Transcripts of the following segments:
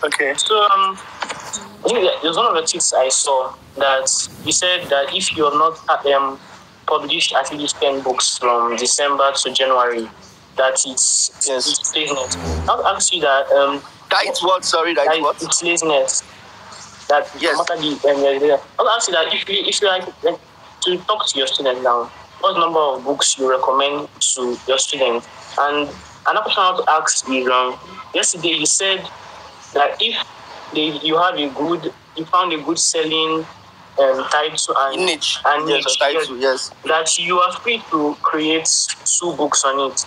Okay. So I think there's one of the tweets I saw that you said that if you're not published at least 10 books from December to January, that it's laziness. I'll ask you that. That is what? Sorry, that is what? It's laziness. That yes. I'll ask you that if you like to talk to your student now, what number of books you recommend to your student? And another question I want to ask is, yesterday you said that if you found a good selling title and niche, yes, that you are free to create 2 books on it.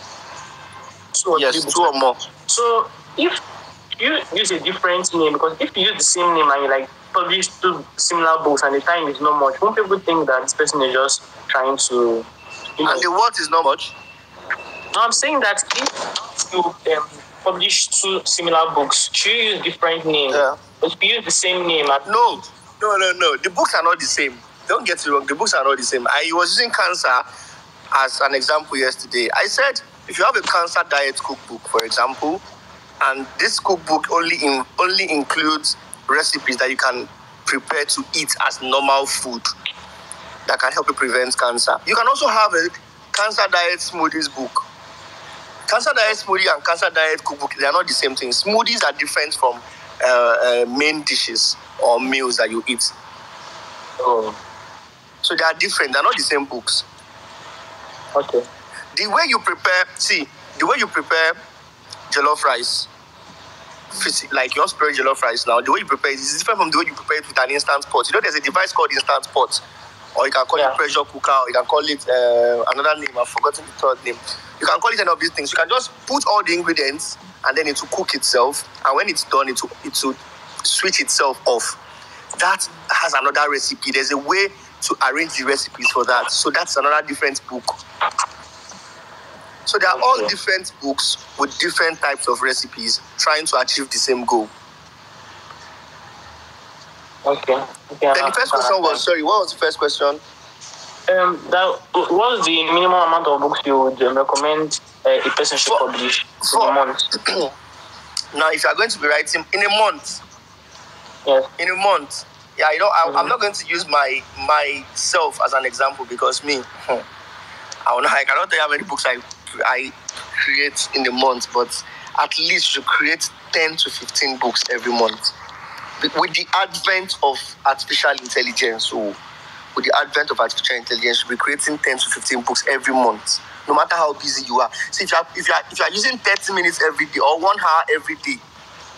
2 or 3 books. 2 or more. So if you use a different name, because if you use the same name and you publish 2 similar books and the time is not much, won't people think that this person is just trying to... And the what is not much? No, I'm saying that if you publish 2 similar books, should you use different names? Yeah. But if you use the same name... No. The books are not the same. Don't get it wrong. The books are not the same. I was using cancer as an example yesterday. I said, if you have a cancer diet cookbook, for example, and this cookbook only includes recipes that you can prepare to eat as normal food that can help you prevent cancer. You can also have a cancer diet smoothies book. Cancer diet smoothie and cancer diet cookbook, they are not the same thing. Smoothies are different from main dishes or meals that you eat. Oh. So they are different. They are not the same books. Okay. The way you prepare jollof rice, like your spray jollof rice now, the way you prepare it is different from the way you prepare it with an instant pot. You know, there's a device called instant pot, or you can call it pressure cooker, or you can call it another name. I've forgotten the third name. You can call it any of these things. You can just put all the ingredients, and then it will cook itself. And when it's done, it will switch itself off. That has another recipe. There's a way to arrange the recipes for that. So that's another different book. So they are all different books with different types of recipes trying to achieve the same goal. Okay. Then the first question was, sorry, what was the first question? What was the minimum amount of books you would recommend a person should publish in a month? Now, if you are going to be writing in a month, in a month, I'm not going to use myself as an example because I cannot tell you how many books I create in a month, but at least you create 10 to 15 books every month. With the advent of artificial intelligence, you'll be creating 10 to 15 books every month, no matter how busy you are. So if you are using 30 minutes every day or 1 hour every day,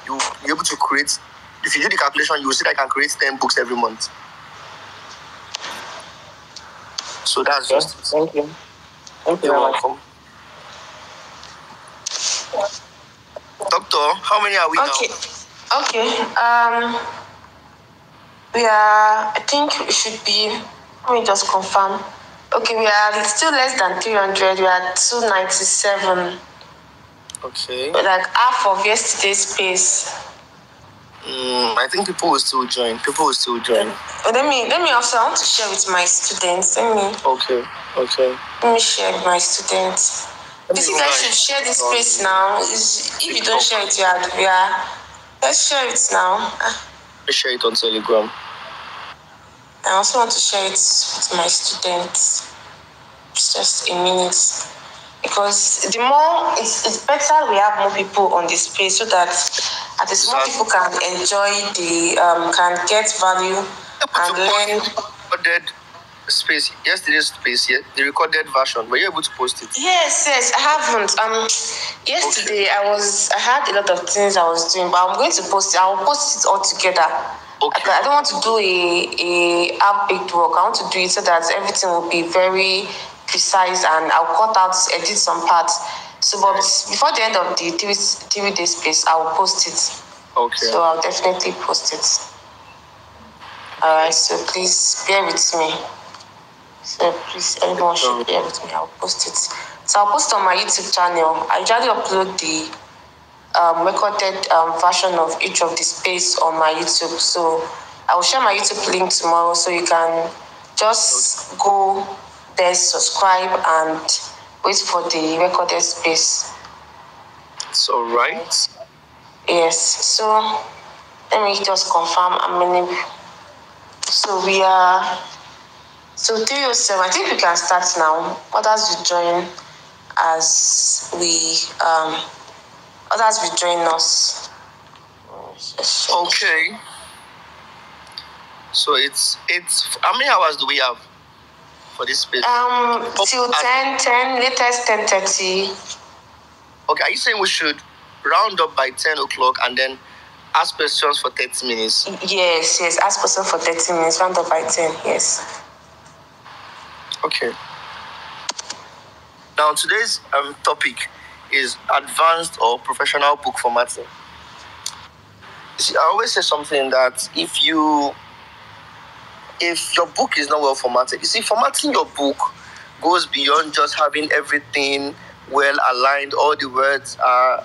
you'll be able to create. If you do the calculation, you will see that I can create 10 books every month. So that's just it. Thank you. You're welcome. Doctor, how many are we now? Okay. I think we should be, let me just confirm. Okay, we are still less than 300. We are 297. Okay. Like half of yesterday's pace. I think people will still join. Let me also, I want to share with my students. Okay. Let me share with my students. You guys should share this space now. If you don't share it, let's share it now. Let's share it on Telegram. I also want to share it with my students. It's just a minute. Because the more, it's better we have more people on this space so that at least more people can enjoy can get value and learn. Recorded space, yesterday's space, the recorded version. Were you able to post it? Yes, I haven't. Yesterday I had a lot of things I was doing, but I'm going to post it. I will post it all together. Okay. I don't want to do a half-baked work. I want to do it so that everything will be very precise, and I'll cut out, edit some parts. So, but before the end of the 3 days space, I will post it. Okay. So I'll definitely post it. All right. So please bear with me. So please, everyone should bear with me. I'll post it. So I'll post on my YouTube channel. I usually upload the recorded version of each of the space on my YouTube. So I will share my YouTube link tomorrow, so you can just go there, subscribe, and wait for the recorded space. It's all right. Yes. So Let me just confirm how many. So we are. So 307. I think we can start now. Others will join as we others will join us. Okay. So it's how many hours do we have for this space? Till 10, latest 10:30. Okay, are you saying we should round up by 10 o'clock and then ask questions for 30 minutes? Yes, ask questions for 30 minutes, round up by 10, yes. Okay. Now today's topic is advanced or professional book formatting. See, I always say something that if your book is not well formatted, you see, formatting your book goes beyond just having everything well aligned. All the words are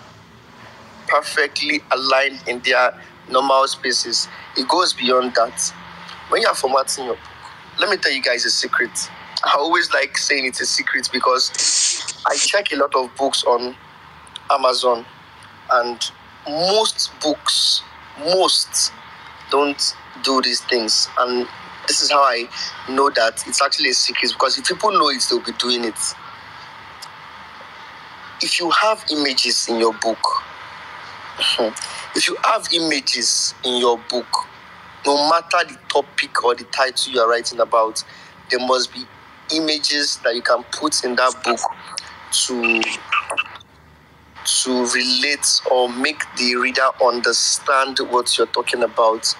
perfectly aligned in their normal spaces. It goes beyond that. When you're formatting your book, let me tell you guys a secret. I always like saying it's a secret because I check a lot of books on Amazon, and most books don't do these things. And this is how I know that it's actually a secret, because if people know it, they'll be doing it. If you have images in your book, no matter the topic or the title you are writing about, there must be images that you can put in that book to relate or make the reader understand what you're talking about.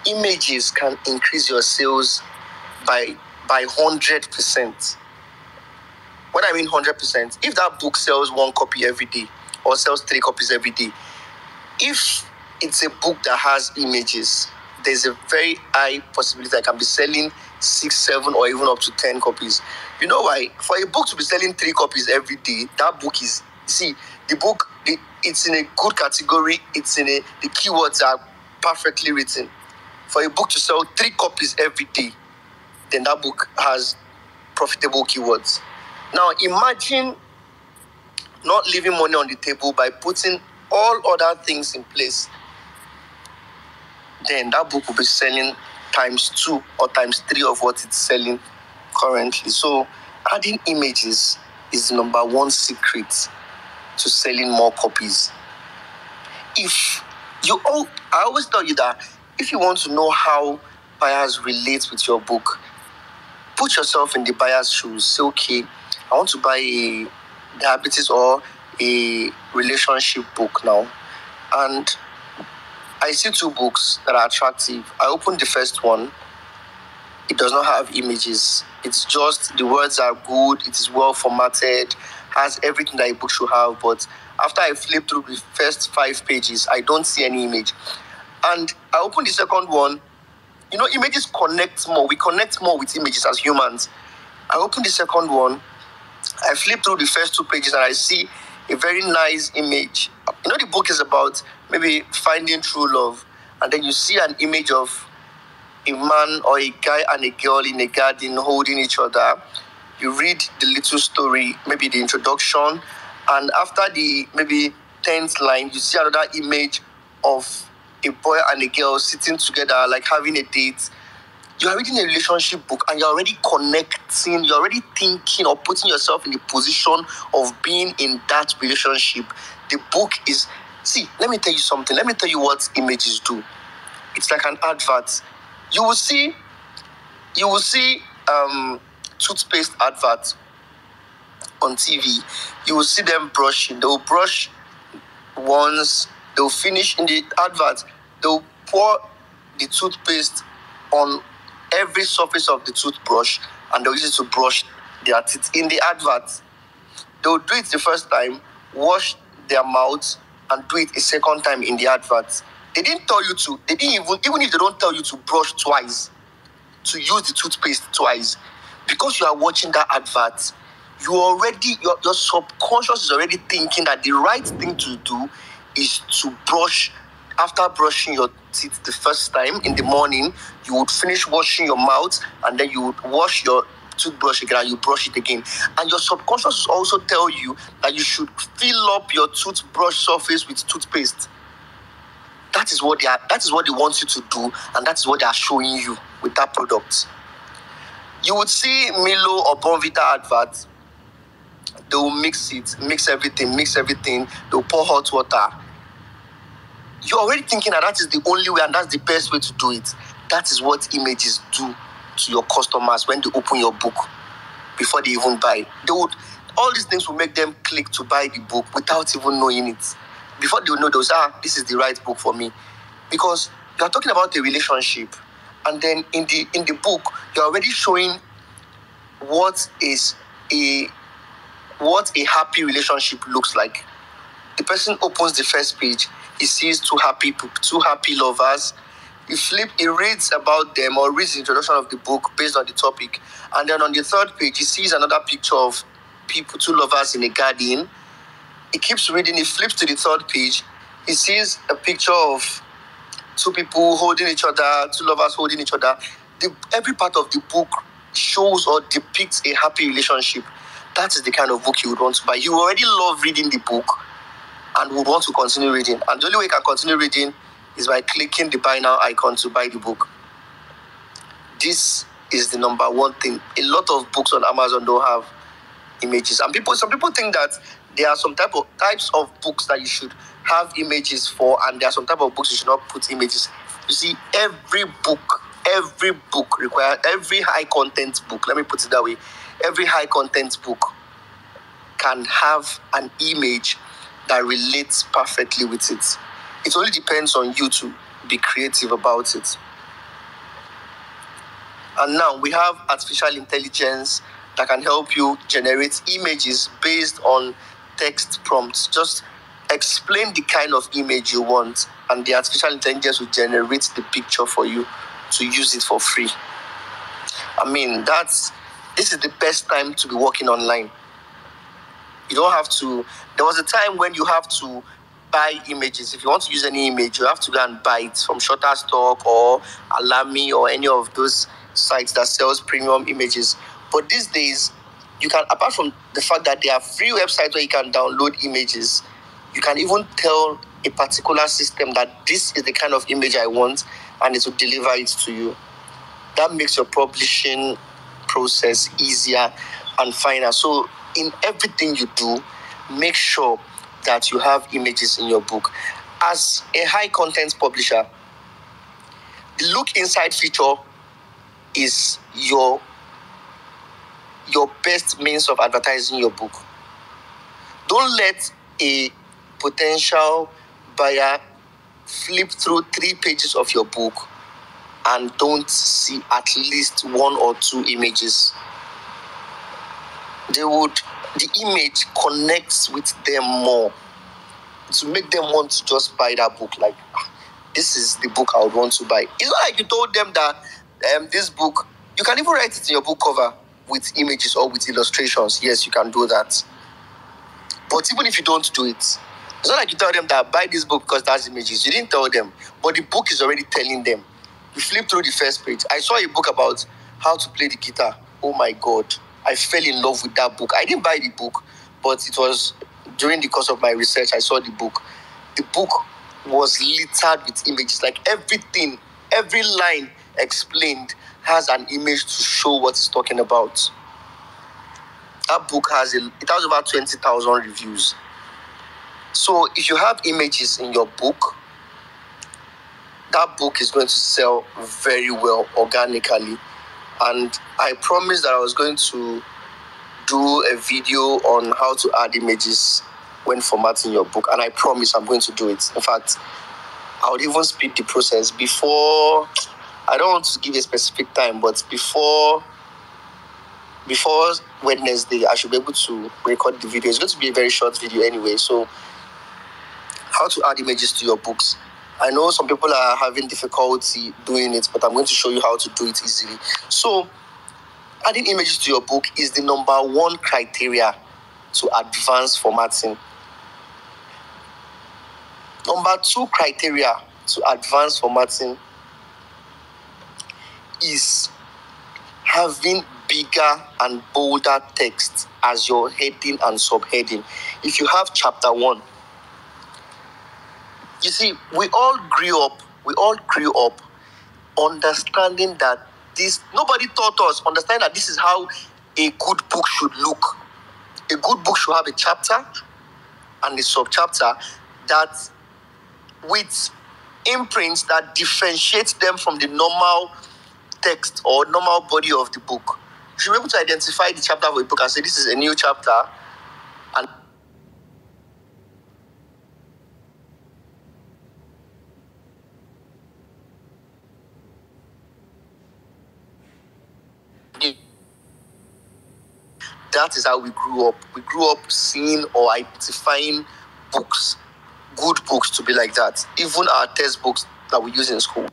Images can increase your sales by 100%. When I mean 100%, if that book sells 1 copy every day or sells 3 copies every day, if it's a book that has images, there's a very high possibility that I can be selling 6, 7, or even up to 10 copies. You know why? For a book to be selling 3 copies every day, that book is, it's in a good category. The keywords are perfectly written. For a book to sell 3 copies every day, then that book has profitable keywords. Now imagine not leaving money on the table by putting all other things in place. Then that book will be selling times 2 or times 3 of what it's selling currently. So adding images is the number 1 secret to selling more copies. I always tell you that if you want to know how buyers relate with your book, put yourself in the buyer's shoes. Say, okay, I want to buy a diabetes or a relationship book now, and I see 2 books that are attractive. I open the first one. It does not have images. It's just the words are good. It is well formatted, has everything that a book should have. But after I flip through the first 5 pages, I don't see any image. And I open the second one. Images connect more. We connect more with images as humans. I open the second one. I flip through the first 2 pages and I see a very nice image. The book is about maybe finding true love. And then you see an image of a man or a guy and a girl in a garden holding each other. You read the little story, maybe the introduction. And after the maybe 10th line, you see another image of a boy and a girl sitting together, like having a date. You are reading a relationship book and you're already connecting, you're already thinking or putting yourself in the position of being in that relationship. The book is, let me tell you something. Let me tell you what images do. It's like an advert. You will see toothpaste adverts on TV. You will see them brushing. They'll brush once, they'll finish in the advert. They'll pour the toothpaste on every surface of the toothbrush and they'll use it to brush their teeth. In the advert, they'll do it the first time, wash their mouth, and do it a second time in the advert. They didn't tell you to, even if they don't tell you to brush twice, to use the toothpaste twice, because you are watching that advert, your subconscious is already thinking that the right thing to do is to brush. After brushing your teeth the first time in the morning, you would finish washing your mouth and then you would wash your toothbrush again and you brush it again. And your subconscious will also tell you that you should fill up your toothbrush surface with toothpaste. That That is what they want you to do, and that is what they are showing you with that product. You would see Milo or Bonvita adverts. They will mix everything. They'll pour hot water. You're already thinking that is the only way and that's the best way to do it. That is what images do to your customers when they open your book before they even buy. All these things will make them click to buy the book without even knowing it. Before they will know, they'll say, this is the right book for me. Because you're talking about a relationship, and then in the book, you're already showing what a happy relationship looks like. The person opens the first page, he sees two happy lovers. He reads about them or reads the introduction of the book based on the topic. And then on the third page, he sees another picture of two lovers in a garden. He keeps reading, he flips to the third page. He sees a picture of two people holding each other, two lovers holding each other. Every part of the book shows or depicts a happy relationship. That is the kind of book you would want to buy. You already love reading the book and would want to continue reading. And the only way you can continue reading is by clicking the buy now icon to buy the book. This is the number one thing. A lot of books on Amazon don't have images. And some people think that there are some types of books that you should have images for, and there are some type of books you should not put images. You see, every book requires, every high content book, let me put it that way, every high content book can have an image that relates perfectly with it. It only depends on you to be creative about it. And now we have artificial intelligence that can help you generate images based on text prompts. Just explain the kind of image you want, and the artificial intelligence will generate the picture for you to use it for free. I mean, this is the best time to be working online. You don't have to. There was a time when you have to buy images. If you want to use any image, you have to go and buy it from Shutterstock or Alamy or any of those sites that sells premium images. But these days, you can, apart from the fact that there are free websites where you can download images, you can even tell a particular system that this is the kind of image I want, and it will deliver it to you. That makes your publishing process easier and finer. So in everything you do, make sure that you have images in your book. As a high content publisher, the look inside feature is your best means of advertising your book. Don't let a potential buyer flip through 3 pages of your book and don't see at least 1 or 2 images. The image connects with them more to make them want to just buy that book. Like, this is the book I would want to buy. It's not like you told them that this book, you can even write it in your book cover with images or with illustrations. Yes, you can do that. But even if you don't do it, it's not like you tell them that buy this book because that's images. You didn't tell them, but the book is already telling them. You flip through the first page. I saw a book about how to play the guitar. Oh my God. I fell in love with that book. I didn't buy the book, but it was during the course of my research, I saw the book. The book was littered with images. Like everything, every line explained has an image to show what it's talking about. That book has over 20,000 reviews. So if you have images in your book, that book is going to sell very well organically. And I promised that I was going to do a video on how to add images when formatting your book. And I promise I'm going to do it. In fact, I would even speed the process before, I don't want to give a specific time, but before Wednesday, I should be able to record the video. It's going to be a very short video anyway. So, how to add images to your books. I know some people are having difficulty doing it, but I'm going to show you how to do it easily. So, adding images to your book is the number 1 criteria to advanced formatting. Number 2 criteria to advanced formatting is having bigger and bolder text as your heading and subheading. If you have chapter 1, You see, we all grew up understanding that nobody taught us, understand that this is how a good book should look. A good book should have a chapter and a sub-chapter that with imprints that differentiate them from the normal text or normal body of the book. You should be able to identify the chapter of a book and say this is a new chapter, and that is how we grew up. We grew up seeing or identifying books, good books, to be like that. Even our textbooks that we use in school.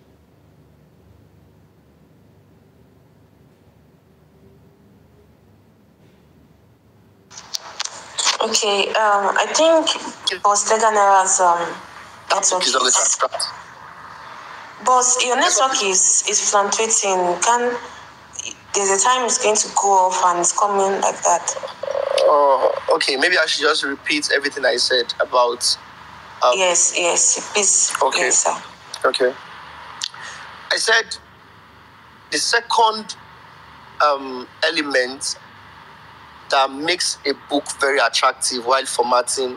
Okay, I think Boss Legalnaira's network is always abstract. Boss, your network is fluctuating. There's a time it's going to go off and it's coming like that. Okay, maybe I should just repeat everything I said about. Yes, please. Okay. Yes, sir. Okay. I said the second element that makes a book very attractive while formatting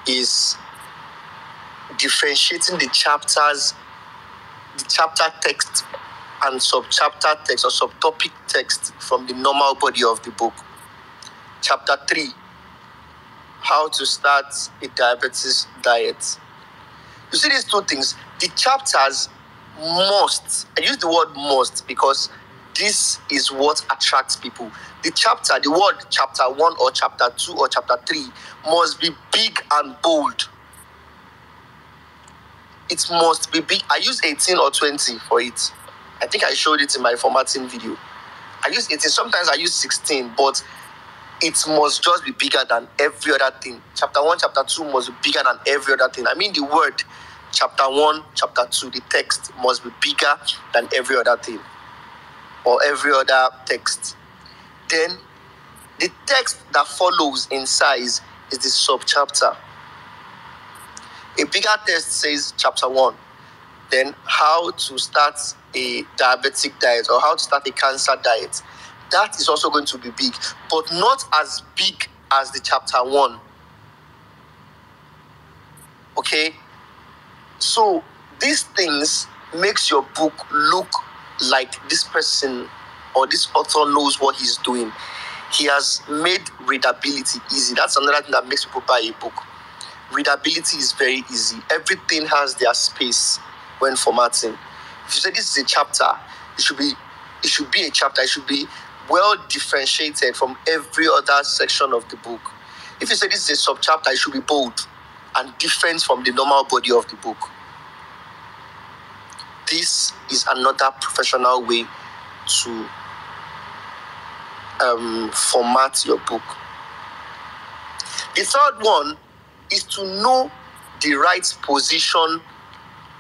is differentiating the chapters, the chapter text and sub-chapter text or subtopic text from the normal body of the book. Chapter 3, how to start a diabetes diet. You see these two things, the chapters must, I use the word must because this is what attracts people. The word chapter 1 or chapter 2 or chapter 3 must be big and bold. It must be big. I use 18 or 20 for it. I think I showed it in my formatting video. I use 18, sometimes I use 16, but it must just be bigger than every other thing. Chapter 1, chapter 2 must be bigger than every other thing. I mean the word chapter 1, chapter 2, the text must be bigger than every other thing or every other text. Then the text that follows in size is the sub-chapter. A bigger text says chapter 1, then how to start a diabetic diet or how to start a cancer diet. That is also going to be big, but not as big as the chapter 1. Okay? So these things makes your book look like this person or this author knows what he's doing. He has made readability easy. That's another thing that makes people buy a book. Readability is very easy. Everything has their space when formatting. If you say this is a chapter, it should be a chapter. It should be well differentiated from every other section of the book. If you say this is a sub-chapter, it should be bold and different from the normal body of the book. This is another professional way to format your book. The third one is to know the right position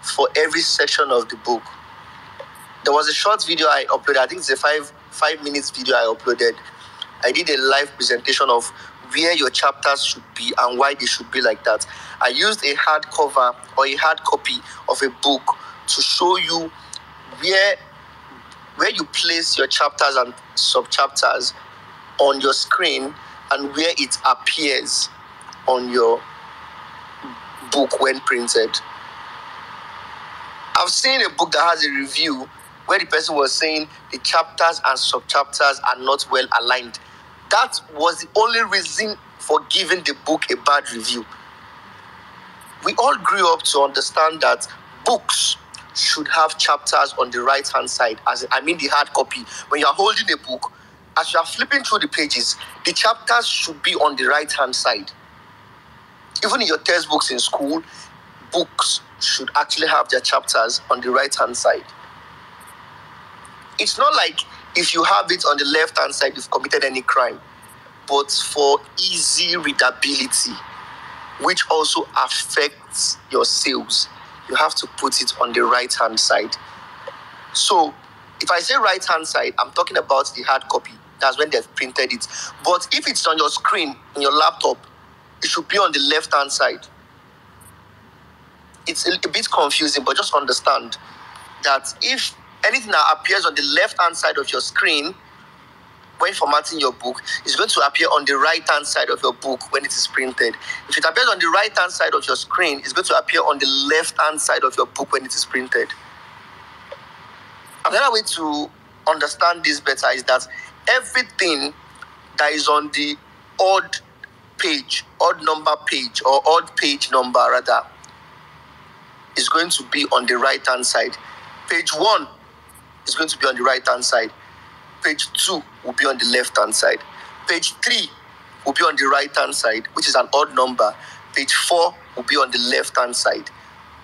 for every section of the book. There was a short video I uploaded. I think it's a five minutes video I uploaded. I did a live presentation of where your chapters should be and why they should be like that. I used a hardcover or a hard copy of a book to show you where you place your chapters and sub-chapters on your screen and where it appears on your book when printed. I've seen a book that has a review where the person was saying the chapters and sub-chapters are not well aligned. That was the only reason for giving the book a bad review. We all grew up to understand that books should have chapters on the right-hand side, the hard copy. When you're holding a book, as you are flipping through the pages, the chapters should be on the right-hand side. Even in your textbooks in school, books should actually have their chapters on the right-hand side. It's not like if you have it on the left-hand side, you've committed any crime. But for easy readability, which also affects your sales, you have to put it on the right-hand side. So if I say right-hand side, I'm talking about the hard copy. That's when they've printed it. But if it's on your screen, in your laptop, it should be on the left-hand side. it's a bit confusing, but just understand that if anything that appears on the left-hand side of your screen when formatting your book is going to appear on the right-hand side of your book when it is printed. If it appears on the right-hand side of your screen, it's going to appear on the left-hand side of your book when it is printed. Another way to understand this better is that everything that is on the odd number page, or odd page number rather, is going to be on the right-hand side. Page 1 is going to be on the right-hand side. Page 2 will be on the left-hand side. Page 3 will be on the right-hand side, which is an odd number. Page 4 will be on the left-hand side,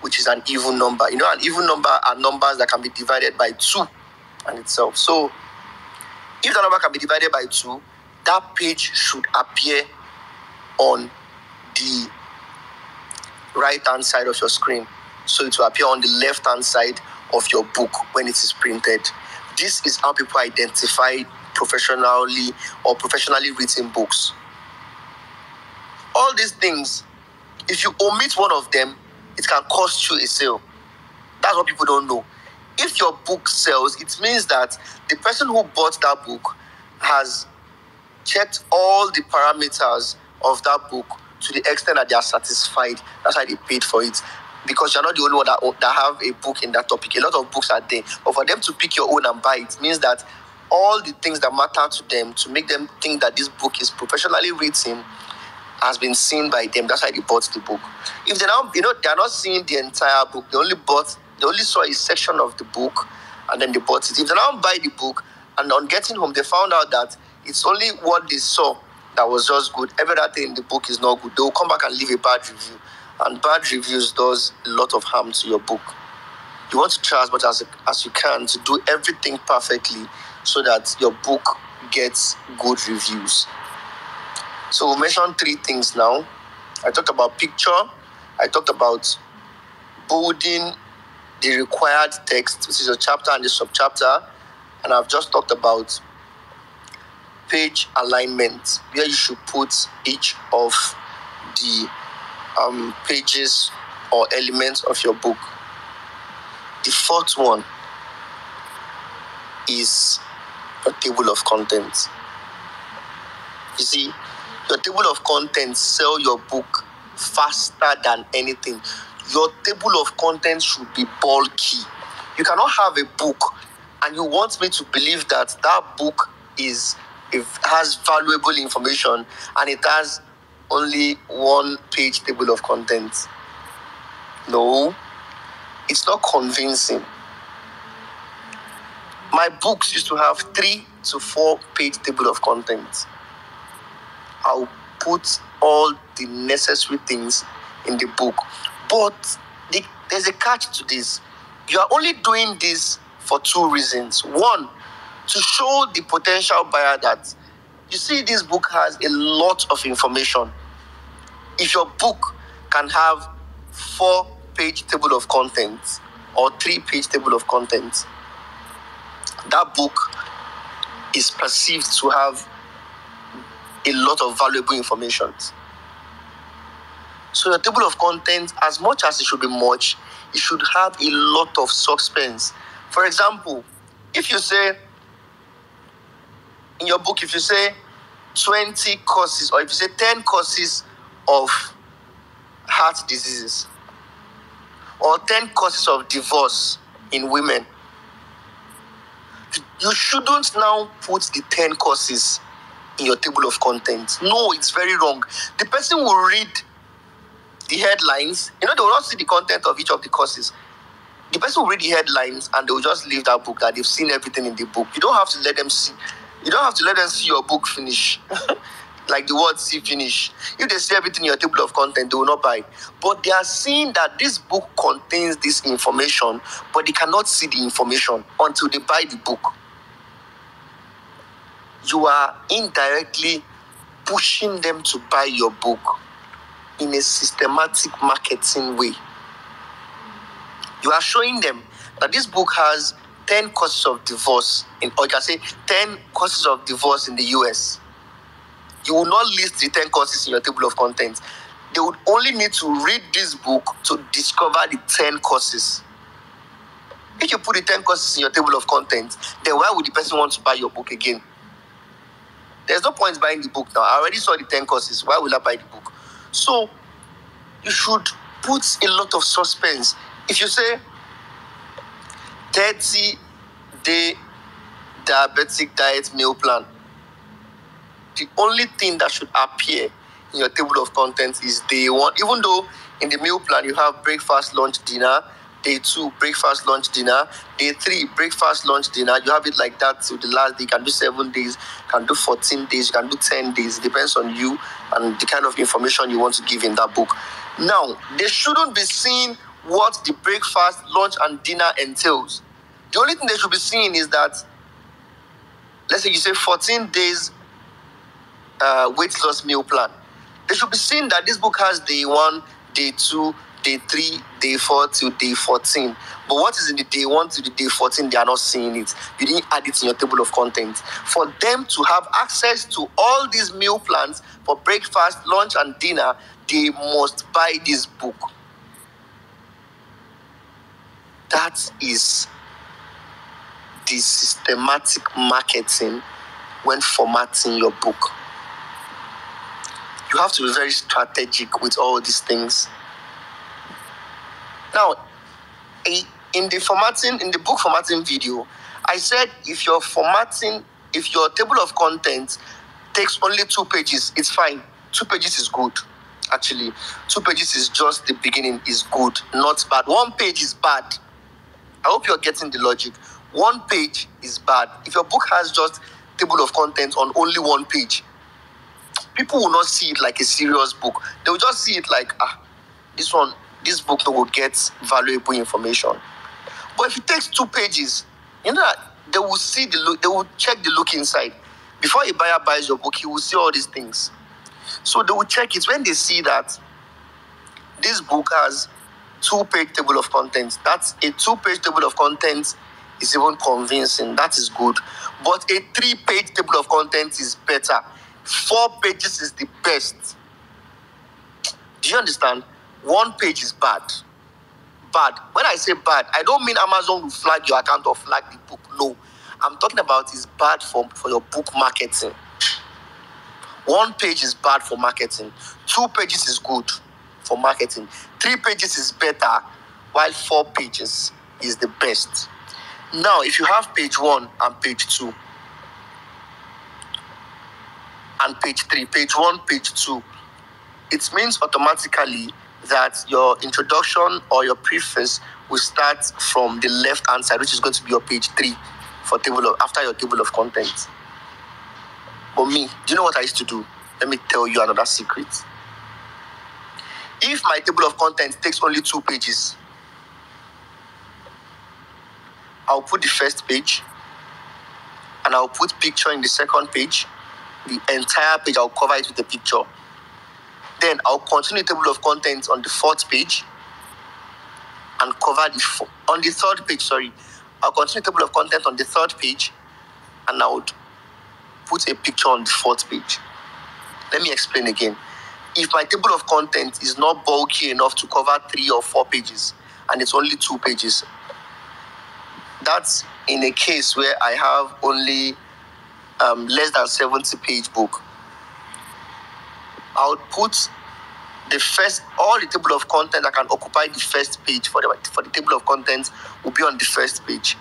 which is an even number. You know, an even number are numbers that can be divided by 2 and itself. So, if the number can be divided by 2, that page should appear on the right-hand side of your screen. So it will appear on the left-hand side of your book when it is printed. This is how people identify professionally written books. All these things, if you omit one of them, it can cost you a sale. That's what people don't know. If your book sells, it means that the person who bought that book has checked all the parameters of that book to the extent that they are satisfied. That's why they paid for it. Because you're not the only one that have a book in that topic. A lot of books are there. But for them to pick your own and buy it means that all the things that matter to them to make them think that this book is professionally written has been seen by them. That's why they bought the book. If they now, they are not seeing the entire book. They only saw a section of the book and then they bought it. If they now buy the book and on getting home, they found out that it's only what they saw that was just good. Every other thing in the book is not good. They will come back and leave a bad review. And bad reviews does a lot of harm to your book. You want to try as much as you can to do everything perfectly so that your book gets good reviews. So we mentioned 3 things now. I talked about picture. I talked about bolding the required text, which is a chapter and the subchapter. And I've just talked about page alignment, where you should put each of the pages or elements of your book. The 4th one is your table of contents. You see, your table of contents sell your book faster than anything. Your table of contents should be bulky. You cannot have a book and you want me to believe that book has valuable information and it has only 1 page table of contents. No, it's not convincing. My books used to have 3 to 4 page table of contents. I'll put all the necessary things in the book. But there's a catch to this. You are only doing this for 2 reasons. 1, to show the potential buyer that, you see, this book has a lot of information. If your book can have 4-page table of contents or 3-page table of contents, that book is perceived to have a lot of valuable information. So your table of contents, as much as it should be much, it should have a lot of suspense. For example, if you say in your book, if you say 20 causes, or if you say 10 causes of heart diseases, or 10 causes of divorce in women, you shouldn't now put the 10 causes in your table of contents. No, it's very wrong. The person will read the headlines. They will not see the content of each of the causes. The person will read the headlines and they will just leave that book, that they've seen everything in the book. You don't have to let them see. You don't have to let them see your book finish. Like the word "see" finish. If they see everything in your table of content, they will not buy. But they are seeing that this book contains this information, but they cannot see the information until they buy the book. You are indirectly pushing them to buy your book in a systematic marketing way. You are showing them that this book has 10 causes of divorce, or you can say 10 causes of divorce in the US. You will not list the 10 causes in your table of contents. they would only need to read this book to discover the 10 courses. If you put the 10 courses in your table of contents, then why would the person want to buy your book again? There's no point buying the book now. I already saw the 10 courses. Why will I buy the book? So you should put a lot of suspense. If you say 30-day diabetic diet meal plan, the only thing that should appear in your table of contents is day 1. Even though in the meal plan you have breakfast, lunch, dinner. Day 2, breakfast, lunch, dinner. Day 3, breakfast, lunch, dinner. You have it like that till the last day. You can do 7 days, you can do 14 days, you can do 10 days. It depends on you and the kind of information you want to give in that book. Now, they shouldn't be seeing what the breakfast, lunch, and dinner entails. The only thing they should be seeing is that, let's say you say 14 days weight loss meal plan. They should be seeing that this book has day 1, day 2, day 3, day 4 till day 14. But what is in the day 1 to the day 14, they are not seeing it. You didn't add it in your table of contents. For them to have access to all these meal plans for breakfast, lunch, and dinner, they must buy this book. That is the systematic marketing when formatting your book. You have to be very strategic with all these things. Now, in the book formatting video, I said if your table of contents takes only 2 pages, it's fine. 2 pages is good, actually. 2 pages is just the beginning, is good, not bad. 1 page is bad. I hope you're getting the logic. 1 page is bad. If your book has just table of contents on only 1 page, people will not see it like a serious book. They will just see it like, this book will get valuable information. But if it takes 2 pages, you know that they will see the look, they will check the look inside. Before a buyer buys your book, he will see all these things. So they will check it. When they see that this book has 2-page table of contents, that's a 2-page table of contents is even convincing. That is good. But a 3-page table of contents is better. 4 pages is the best. Do you understand? 1 page is bad. Bad. When I say bad, I don't mean Amazon will flag your account or flag the book. No. I'm talking about is bad for your book marketing. 1 page is bad for marketing. 2 pages is good for marketing. 3 pages is better, while 4 pages is the best. Now, if you have page 1 and page 2 and page 3, page 1, page 2, it means automatically that your introduction or your preface will start from the left-hand side, which is going to be your page 3 for after your table of contents. But me, do you know what I used to do? Let me tell you another secret. If my table of contents takes only 2 pages, I'll put the first page and I'll put picture in the second page. The entire page, I'll cover it with a picture. Then I'll continue the table of contents on the 4th page and cover on the 3rd page, I'll continue the table of contents on the 3rd page and I would put a picture on the 4th page. Let me explain again. If my table of contents is not bulky enough to cover 3 or 4 pages and it's only 2 pages, that's in a case where I have only less than 70-page book. I would put all the table of contents that can occupy the first page for the table of contents will be on the first page.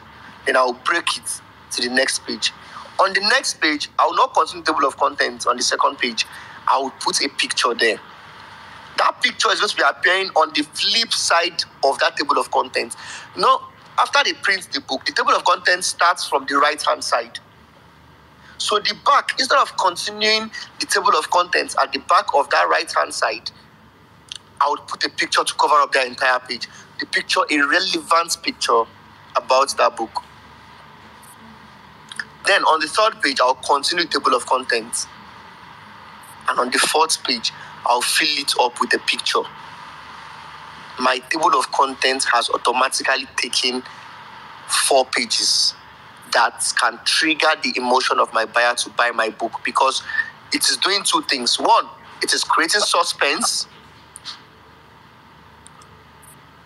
Then I will break it to the next page. On the next page, I will not continue the table of contents on the second page. I will put a picture there. That picture is going to be appearing on the flip side of that table of contents. After they print the book, the table of contents starts from the right-hand side. So the back, instead of continuing the table of contents at the back of that right-hand side, I would put a picture to cover up the entire page. The picture, a relevant picture about that book. Then on the 3rd page, I'll continue the table of contents. And on the 4th page, I'll fill it up with a picture. My table of contents has automatically taken 4 pages that can trigger the emotion of my buyer to buy my book, because it is doing 2 things. 1, it is creating suspense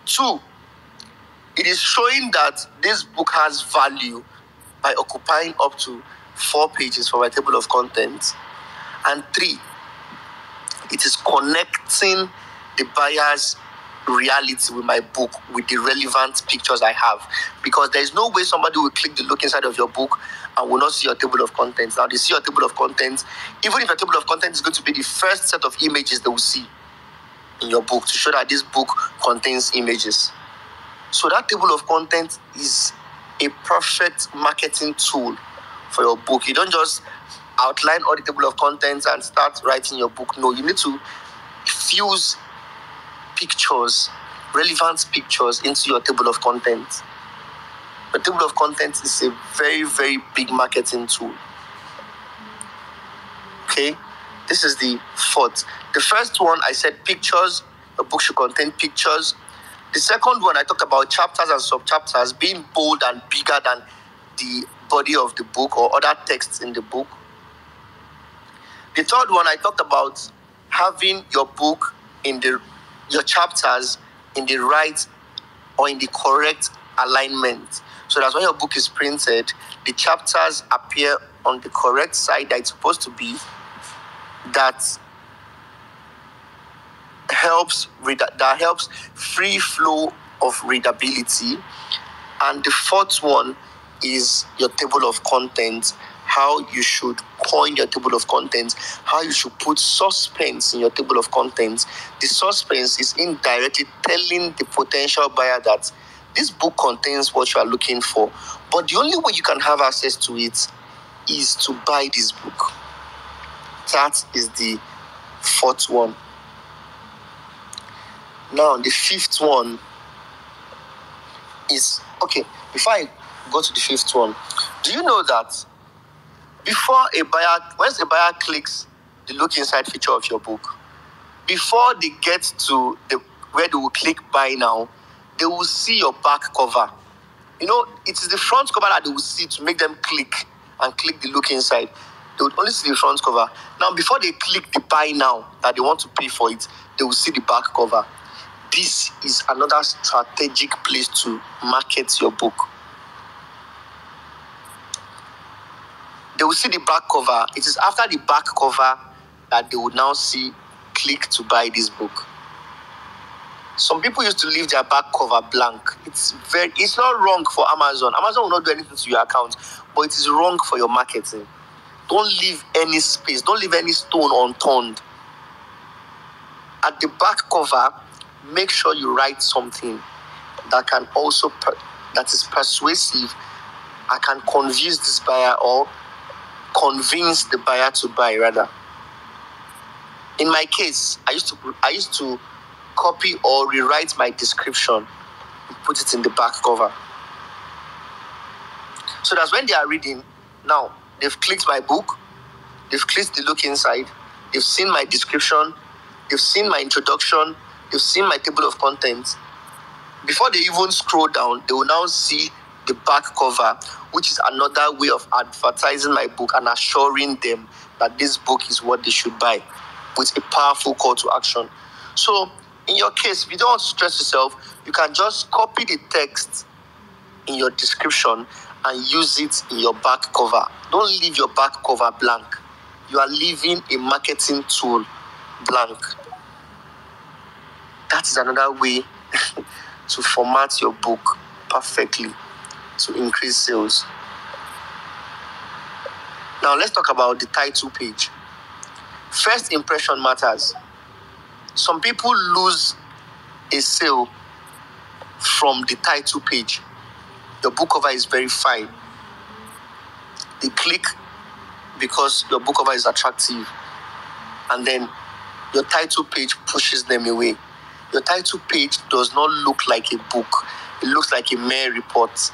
2, it is showing that this book has value by occupying up to 4 pages for my table of contents. And 3, it is connecting the buyer's reality with my book, with the relevant pictures I have. Because there is no way somebody will click the look inside of your book and will not see your table of contents. Now, they see your table of contents, even if your table of contents is going to be the first set of images they will see in your book to show that this book contains images. So that table of contents is a perfect marketing tool for your book. You don't just outline all the table of contents and start writing your book. No, you need to fuse pictures, relevant pictures into your table of contents. The table of contents is a very, very big marketing tool. Okay, this is the 4th. The first one, I said pictures. The book should contain pictures. The second one, I talked about chapters and sub-chapters being bold and bigger than the body of the book or other texts in the book. The third one, I talked about having your book your chapters in the right or in the correct alignment. So that's when your book is printed, the chapters appear on the correct side that it's supposed to be. That helps free flow of readability. And the 4th one is your table of contents, how you should coin your table of contents, how you should put suspense in your table of contents. The suspense is indirectly telling the potential buyer that this book contains what you are looking for, but the only way you can have access to it is to buy this book. That is the 4th one. Now, the 5th one is, okay, before I go to the 5th one, do you know that once a buyer clicks the look inside feature of your book, before they get to where they will click buy now, they will see your back cover. You know, it is the front cover that they will see to make them click the look inside. They would only see the front cover. Now, before they click the buy now, that they want to pay for it, they will see the back cover. This is another strategic place to market your book. They will see the back cover. It is after the back cover that they would now see click to buy this book. Some people used to leave their back cover blank. It's not wrong for Amazon. Amazon will not do anything to your account, but it is wrong for your marketing. Don't leave any space. Don't leave any stone unturned. At the back cover, make sure you write something that can also that is persuasive. I can convince this buyer or convince the buyer to buy rather. In my case, I used to copy or rewrite my description and put it in the back cover. So that's when they are reading. Now, they've clicked my book, they've clicked the look inside, they've seen my description, they've seen my introduction, they've seen my table of contents. Before they even scroll down, they will now see the back cover, which is another way of advertising my book and assuring them that this book is what they should buy, with a powerful call to action. So, in your case, if you don't want to stress yourself, you can just copy the text in your description and use it in your back cover. Don't leave your back cover blank. You are leaving a marketing tool blank. That is another way to format your book perfectly to increase sales. Now let's talk about the title page. First impression matters. Some people lose a sale from the title page. Your book cover is very fine. They click because your book cover is attractive, and then your title page pushes them away. Your title page does not look like a book. It looks like a mere report.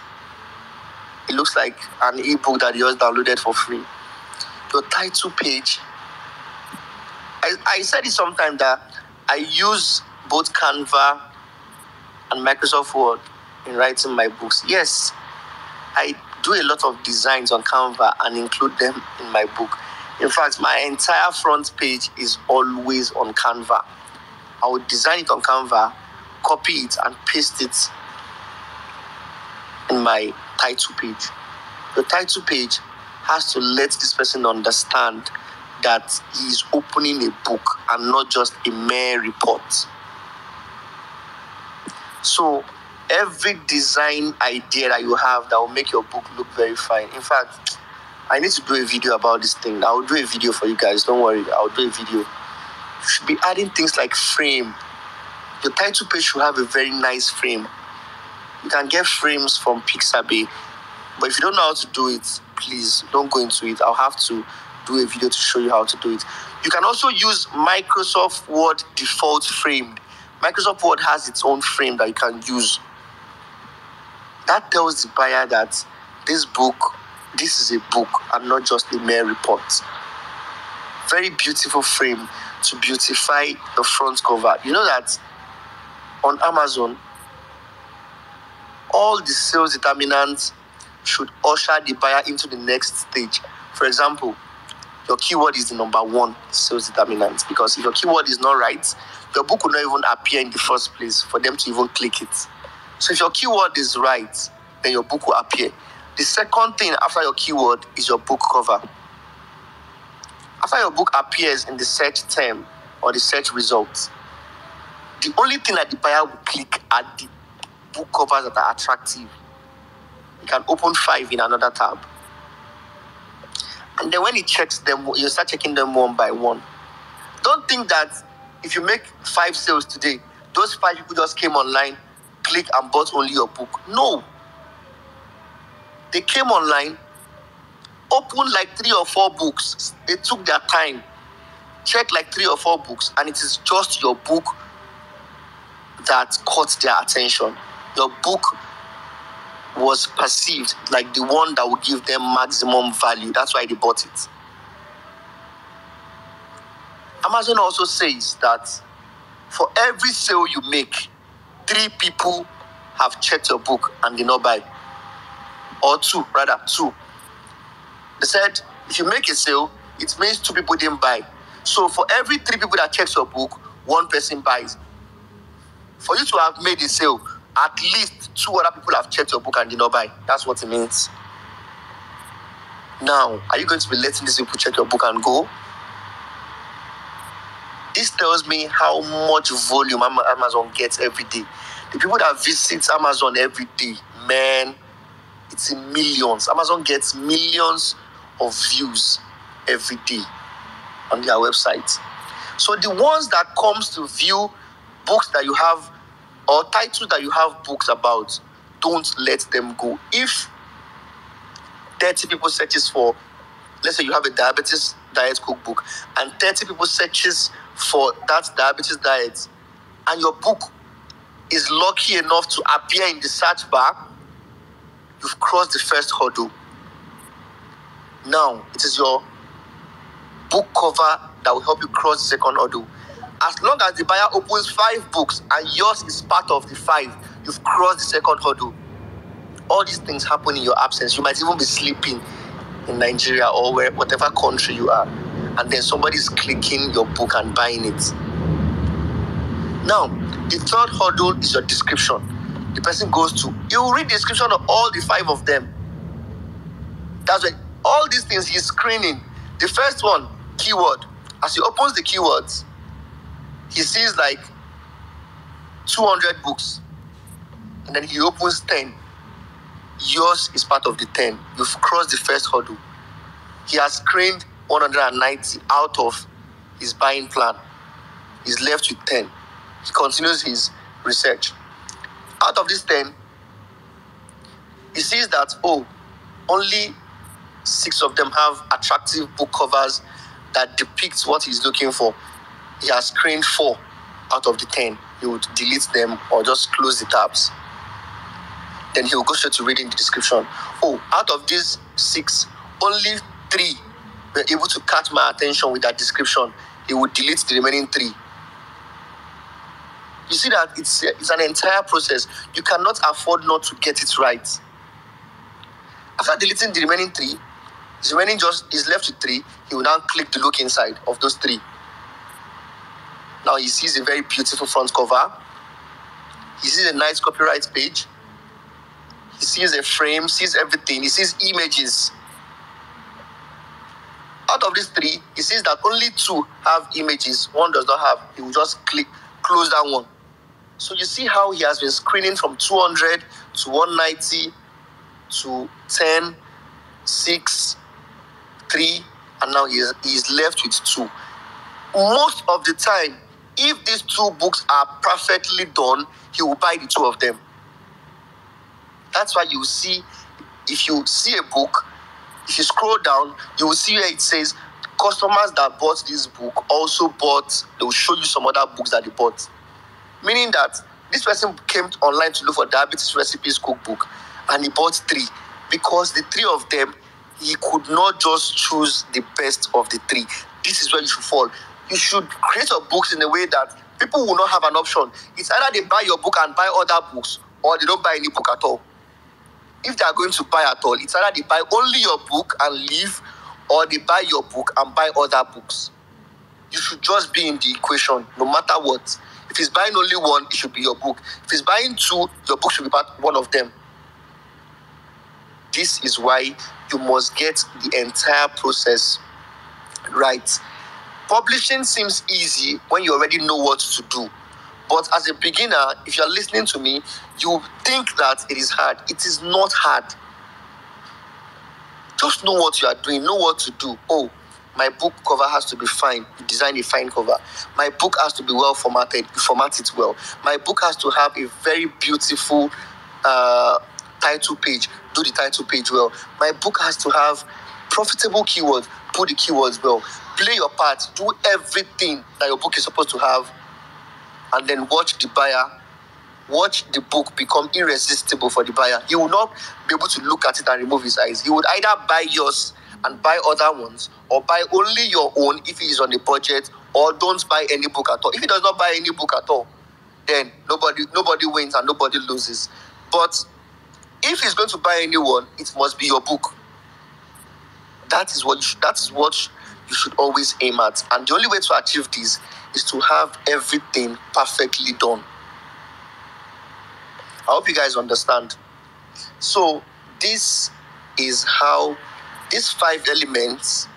It looks like an ebook that you just downloaded for free. Your title page, I said it sometime that I use both Canva and Microsoft Word in writing my books. Yes, I do a lot of designs on Canva and include them in my book. In fact, my entire front page is always on Canva. I would design it on Canva, copy it and paste it in my title page. The title page has to let this person understand that he is opening a book and not just a mere report. So every design idea that you have that will make your book look very fine. In fact, I need to do a video about this thing. I'll do a video for you guys. Don't worry. I'll do a video. You should be adding things like frame. Your title page should have a very nice frame. You can get frames from Pixabay. But if you don't know how to do it, please don't go into it. I'll have to do a video to show you how to do it. You can also use Microsoft Word default framed. Microsoft Word has its own frame that you can use. That tells the buyer that this is a book and not just a mere report. Very beautiful frame to beautify the front cover. You know that on Amazon, all the sales determinants should usher the buyer into the next stage. For example, your keyword is the number one sales determinant, because if your keyword is not right, your book will not even appear in the first place for them to even click it. So if your keyword is right, then your book will appear. The second thing after your keyword is your book cover. After your book appears in the search term or the search results, the only thing that the buyer will click are the book covers that are attractive. You can open 5 in another tab. And then when he checks them, you start checking them one by one. Don't think that if you make 5 sales today, those 5 people just came online, click and bought only your book. No. They came online, opened like 3 or 4 books. They took their time, checked like 3 or 4 books, and it is just your book that caught their attention. Your book was perceived like the one that would give them maximum value. That's why they bought it. Amazon also says that for every sale you make, 3 people have checked your book and did not buy. Or 2. They said if you make a sale, it means 2 people didn't buy. So for every 3 people that checks your book, 1 person buys. For you to have made a sale, at least 2 other people have checked your book and did not buy. That's what it means. Now, are you going to be letting these people check your book and go? This tells me how much volume Amazon gets every day. The people that visit Amazon every day, man, it's in millions. Amazon gets millions of views every day on their website. So the ones that comes to view books that you have or titles that you have books about, don't let them go. If 30 people searches for, let's say you have a diabetes diet cookbook, and 30 people searches for that diabetes diet, and your book is lucky enough to appear in the search bar, you've crossed the first hurdle. Now, it is your book cover that will help you cross the second hurdle. As long as the buyer opens 5 books and yours is part of the 5, you've crossed the second hurdle. All these things happen in your absence. You might even be sleeping in Nigeria or whatever country you are, and then somebody's clicking your book and buying it. Now, the third hurdle is your description. The person goes to, he will read the description of all the 5 of them. That's why all these things he's screening. The first one, keyword. As he opens the keywords, he sees like 200 books, and then he opens 10. Yours is part of the 10. You've crossed the first hurdle. He has screened 190 out of his buying plan. He's left with 10. He continues his research. Out of this 10, he sees that, only 6 of them have attractive book covers that depicts what he's looking for. He has screened 4 out of the 10. He would delete them or just close the tabs. Then he will go straight to reading the description. Out of these 6, only 3 were able to catch my attention with that description. He would delete the remaining 3. You see that it's an entire process. You cannot afford not to get it right. After deleting the remaining 3, his remaining just is left with 3. He will now click the look inside of those 3. Now he sees a very beautiful front cover. He sees a nice copyright page. He sees a frame, sees everything. He sees images. Out of these 3, he sees that only 2 have images. 1 does not have. He will just close that one. So you see how he has been screening from 200 to 190 to 10, 6, 3, and now he is left with 2. Most of the time, if these 2 books are perfectly done, he will buy the 2 of them. That's why you see, if you see a book, if you scroll down, you will see where it says customers that bought this book also bought, they will show you some other books that they bought. Meaning that this person came online to look for diabetes recipes cookbook and he bought 3 because the 3 of them, he could not just choose the best of the 3. This is where you should fall. You should create your books in a way that people will not have an option. It's either they buy your book and buy other books or they don't buy any book at all. If they are going to buy at all, it's either they buy only your book and leave, or they buy your book and buy other books. You should just be in the equation, no matter what. If he's buying only 1, it should be your book. If he's buying 2, your book should be one of them. This is why you must get the entire process right. Publishing seems easy when you already know what to do. But as a beginner, if you're listening to me, you think that it is hard. It is not hard. Just know what you are doing, know what to do. Oh, my book cover has to be fine. You design a fine cover. My book has to be well formatted. You format it well. My book has to have a very beautiful title page. Do the title page well. My book has to have profitable keywords. Put the keywords well. Play your part. Do everything that your book is supposed to have. And then watch the buyer, watch the book become irresistible for the buyer. He will not be able to look at it and remove his eyes. He would either buy yours and buy other ones, or buy only your own if he is on a budget, or don't buy any book at all. If he does not buy any book at all, then nobody wins and nobody loses. But if he's going to buy any one, it must be your book. That is what you should always aim at. And the only way to achieve this is to have everything perfectly done. I hope you guys understand. So this is how these 5 elements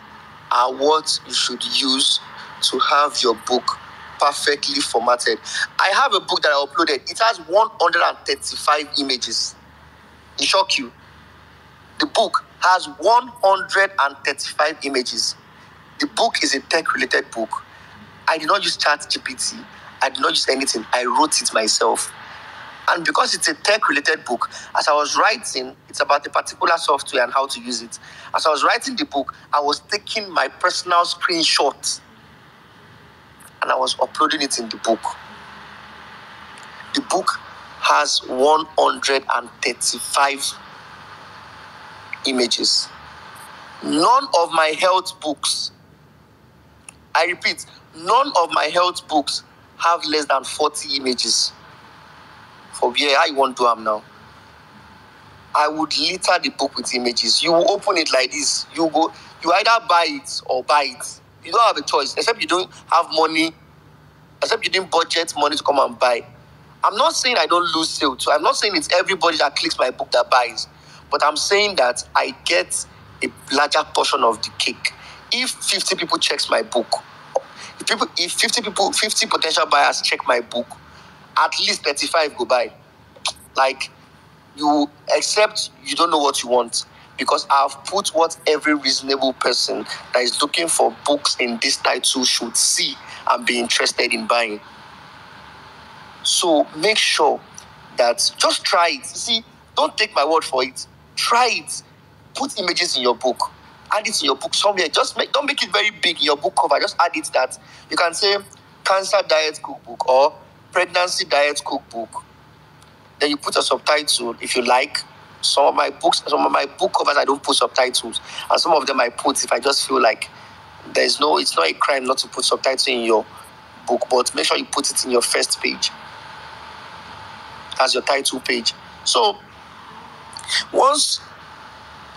are what you should use to have your book perfectly formatted. I have a book that I uploaded. It has 135 images. It shock you. The book has 135 images. The book is a tech-related book. I did not use ChatGPT. I did not use anything. I wrote it myself. And because it's a tech-related book, as I was writing, it's about a particular software and how to use it. As I was writing the book, I was taking my personal screenshots and I was uploading it in the book. The book has 135 images. None of my health books, I repeat, none of my health books have less than 40 images. For where I want to do them now. I would litter the book with images. You will open it like this. You either buy it or buy it. You don't have a choice, except you don't have money, except you didn't budget money to come and buy. I'm not saying I don't lose sale too. I'm not saying it's everybody that clicks my book that buys. But I'm saying that I get a larger portion of the cake. If 50 people checks my book, if 50 potential buyers check my book, at least 35 go buy. Like, you, except you don't know what you want. Because I've put what every reasonable person that is looking for books in this title should see and be interested in buying. So make sure that, just try it. See, don't take my word for it. Try it. Put images in your book. Add it in your book somewhere. Don't make it very big in your book cover. Just add it that you can say cancer diet cookbook or pregnancy diet cookbook. Then you put a subtitle if you like. Some of my book covers I don't put subtitles, and some of them I put if I just feel like it's not a crime not to put subtitles in your book, but make sure you put it in your first page as your title page. So once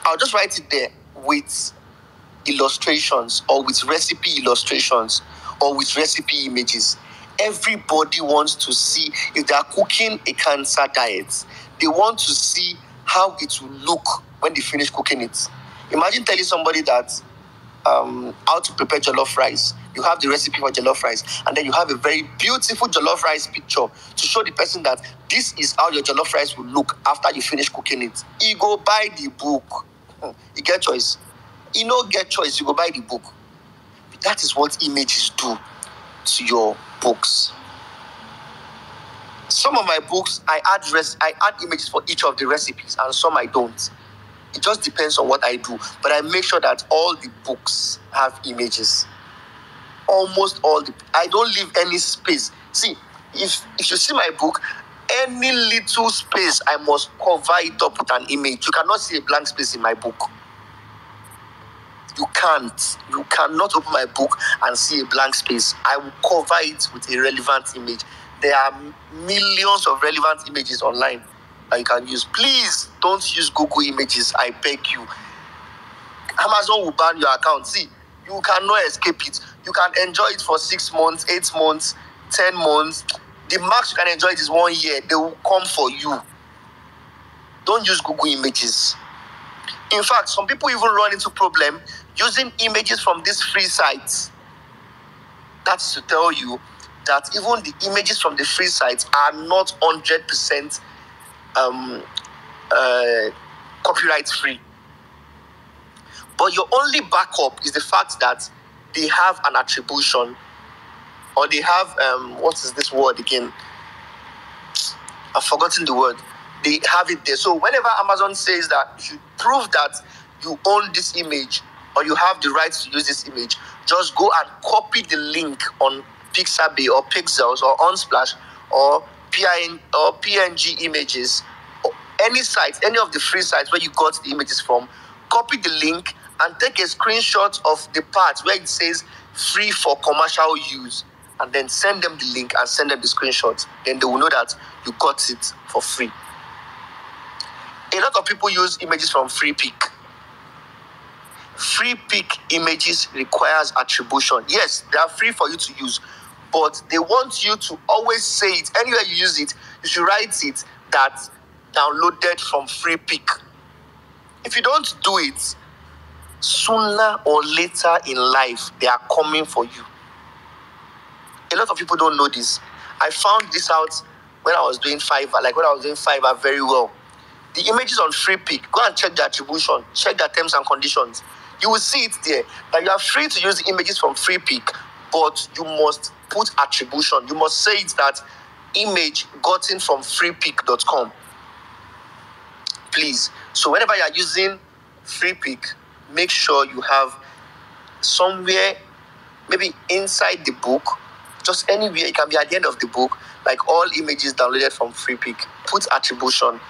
I'll just write it there with illustrations or with recipe illustrations or with recipe images. Everybody wants to see, if they are cooking a cancer diet, they want to see how it will look when they finish cooking it. Imagine telling somebody that how to prepare jollof rice. You have the recipe for jollof rice, and then you have a very beautiful jollof rice picture to show the person that this is how your jollof rice will look after you finish cooking it. You go buy the book. You get choice. You no get choice. You go buy the book. That is what images do to your books. Some of my books, I add images for each of the recipes, and some I don't. It just depends on what I do. But I make sure that all the books have images. Almost all I don't leave any space. See, if you see my book, any little space, I must cover it up with an image. You cannot see a blank space in my book. You can't. You cannot open my book and see a blank space. I will cover it with a relevant image. There are millions of relevant images online that you can use. Please don't use Google Images, I beg you. Amazon will ban your account. See, you cannot escape it. You can enjoy it for 6 months, 8 months, 10 months. The max you can enjoy it is 1 year. They will come for you. Don't use Google Images. In fact, some people even run into problem using images from these free sites. That's to tell you that even the images from the free sites are not 100% copyright free. But your only backup is the fact that they have an attribution, or they have what is this word again? I've forgotten the word. They have it there. So whenever Amazon says that you should prove that you own this image or you have the rights to use this image, just go and copy the link on Pixabay or Pixels or Unsplash or PNG images, or any site, any of the free sites where you got the images from. Copy the link and take a screenshot of the part where it says free for commercial use, and then send them the link and send them the screenshot. Then they will know that you got it for free. A lot of people use images from FreePic. FreePic images requires attribution. Yes, they are free for you to use, but they want you to always say it. Anywhere you use it, you should write it that downloaded from FreePic. If you don't do it, sooner or later in life, they are coming for you. A lot of people don't know this. I found this out when I was doing Fiverr very well. The images on FreePic, go and check the attribution, check the terms and conditions. You will see it there that you are free to use the images from FreePic, but you must put attribution. You must say it that image gotten from freepic.com. Please. So whenever you are using FreePic, make sure you have somewhere, maybe inside the book, just anywhere. It can be at the end of the book, like all images downloaded from FreePic. Put attribution,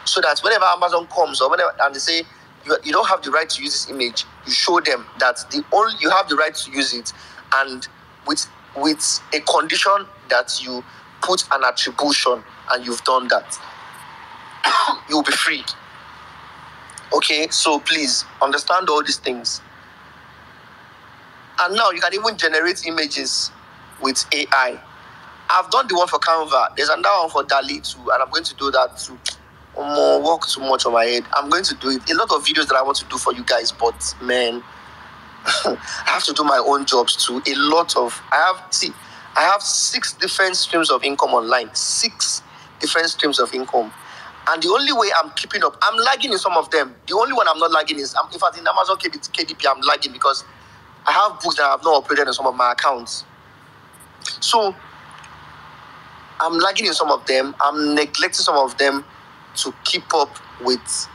so that whenever Amazon comes or whenever and they say you don't have the right to use this image, you show them that you have the right to use it, and with a condition that you put an attribution, and you've done that, you'll be free. Okay, so please understand all these things. And now you can even generate images with AI. I've done the one for Canva. There's another one for DALL-E too, and I'm going to do that too. Work too much on my head. I'm going to do it. A lot of videos that I want to do for you guys, but man, I have to do my own jobs too. I have 6 different streams of income online. 6 different streams of income. And the only way I'm keeping up, I'm lagging in some of them. The only one I'm not lagging is, in fact, in Amazon KDP, I'm lagging because I have books that I have not uploaded in some of my accounts. So I'm lagging in some of them. I'm neglecting some of them to keep up with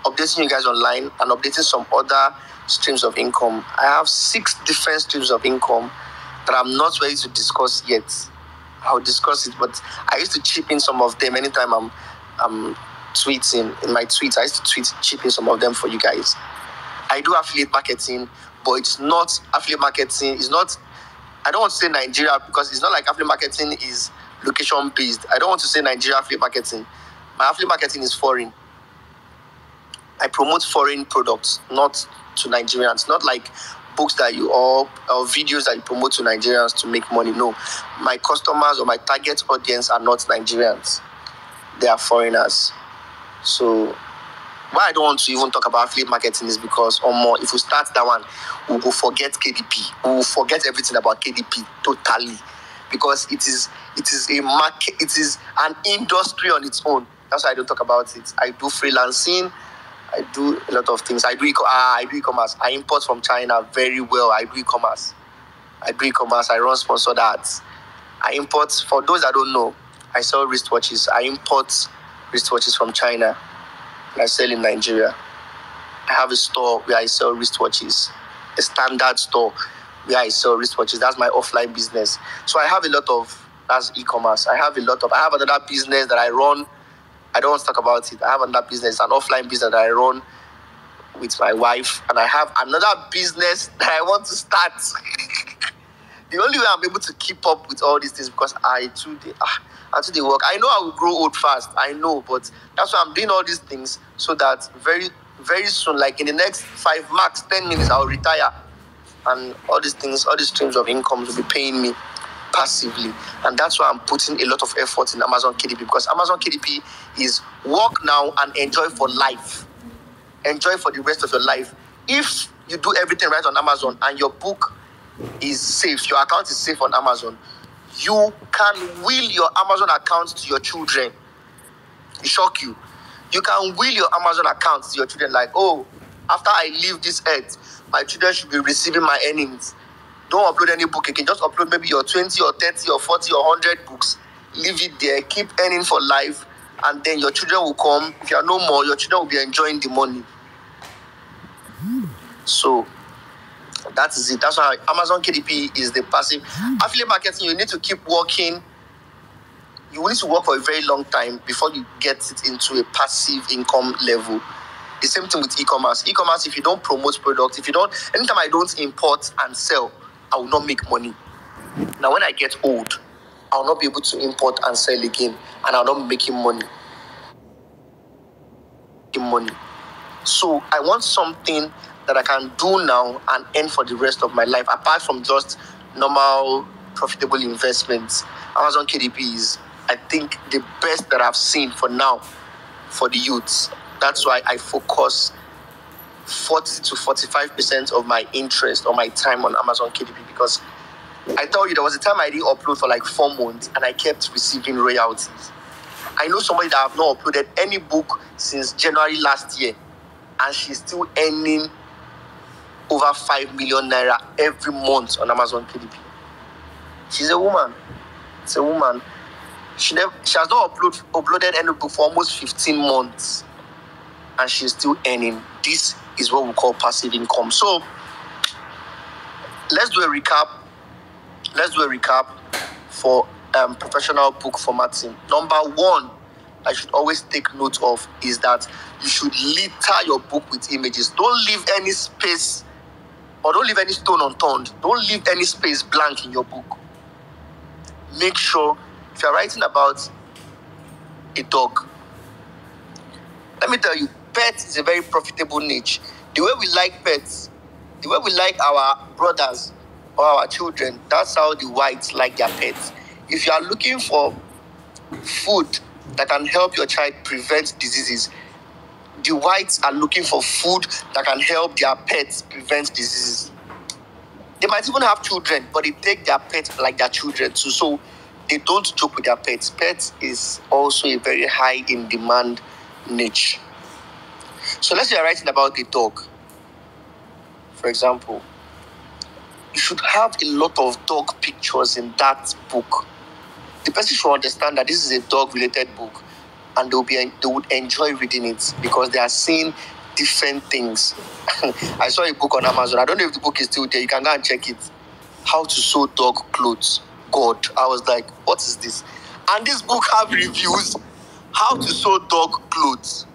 updating you guys online and updating some other streams of income. I have 6 different streams of income that I'm not ready to discuss yet. I'll discuss it, but I used to chip in some of them anytime I'm tweeting. In my tweets, I used to chip in some of them for you guys. I do affiliate marketing, but it's not affiliate marketing. It's not, I don't want to say Nigeria because it's not like affiliate marketing is location based. I don't want to say Nigeria affiliate marketing. My affiliate marketing is foreign. I promote foreign products, not to Nigerians. Not like books that you or videos that you promote to Nigerians to make money. No, my customers or my target audience are not Nigerians. They are foreigners. So why I don't want to even talk about affiliate marketing is because if we start that one, we will forget KDP. We will forget everything about KDP totally, because it is a market. It is an industry on its own. That's why I don't talk about it. I do freelancing. I do a lot of things. I do e-commerce. I import from China very well. I do e-commerce. I run sponsored ads. I import, for those that don't know, I sell wristwatches. I import wristwatches from China. I sell in Nigeria. I have a store where I sell wristwatches, a standard store where I sell wristwatches. That's my offline business. So I have a lot of, that's e-commerce. I have another business that I run. I don't want to talk about it. I have another business, an offline business that I run with my wife. And I have another business that I want to start. The only way I'm able to keep up with all these things because I too they work. I know I will grow old fast. I know, but that's why I'm doing all these things so that very, very soon, like in the next 5 max 10 minutes, I'll retire, and all these things, all these streams of income will be paying me passively. And that's why I'm putting a lot of effort in Amazon KDP, because Amazon KDP is work now and enjoy for life. Enjoy for the rest of your life. If you do everything right on Amazon and your book is safe, your account is safe on Amazon, you can will your Amazon account to your children. It shock you. You can will your Amazon account to your children, like, oh, after I leave this earth, my children should be receiving my earnings. Don't upload any book. You can just upload maybe your 20 or 30 or 40 or 100 books. Leave it there. Keep earning for life. And then your children will come. If you are no more, your children will be enjoying the money. So that is it. That's why Amazon KDP is the passive. Affiliate marketing, you need to keep working. You need to work for a very long time before you get it into a passive income level. The same thing with e-commerce. E-commerce, if you don't promote products, anytime I don't import and sell, I will not make money. Now, when I get old, I will not be able to import and sell again, and I will not be making money. So I want something that I can do now and earn for the rest of my life, apart from just normal profitable investments. Amazon KDP is, I think, the best that I've seen for now for the youths. That's why I focus 40 to 45% of my interest or my time on Amazon KDP, because I tell you, there was a time I didn't upload for like 4 months and I kept receiving royalties. I know somebody that have not uploaded any book since January last year, and she's still earning over 5 million naira every month on Amazon KDP. She's a woman. It's a woman. She has not uploaded any book for almost 15 months, and she's still earning. This is what we call passive income. So let's do a recap. For professional book formatting. Number 1, I should always take note of is that you should litter your book with images. Don't leave any space, or don't leave any stone unturned. Don't leave any space blank in your book. Make sure, if you're writing about a dog, let me tell you, pets is a very profitable niche. The way we like pets, the way we like our brothers or our children, that's how the whites like their pets. If you are looking for food that can help your child prevent diseases, the whites are looking for food that can help their pets prevent diseases. They might even have children, but they take their pets like their children too. So they don't joke with their pets. Pets is also a very high in demand niche. So let's say you're writing about a dog, for example. You should have a lot of dog pictures in that book. The person should understand that this is a dog-related book, and they would enjoy reading it because they are seeing different things. I saw a book on Amazon. I don't know if the book is still there. You can go and check it. How to sew dog clothes. God, I was like, what is this? And this book have reviews. How to sew dog clothes.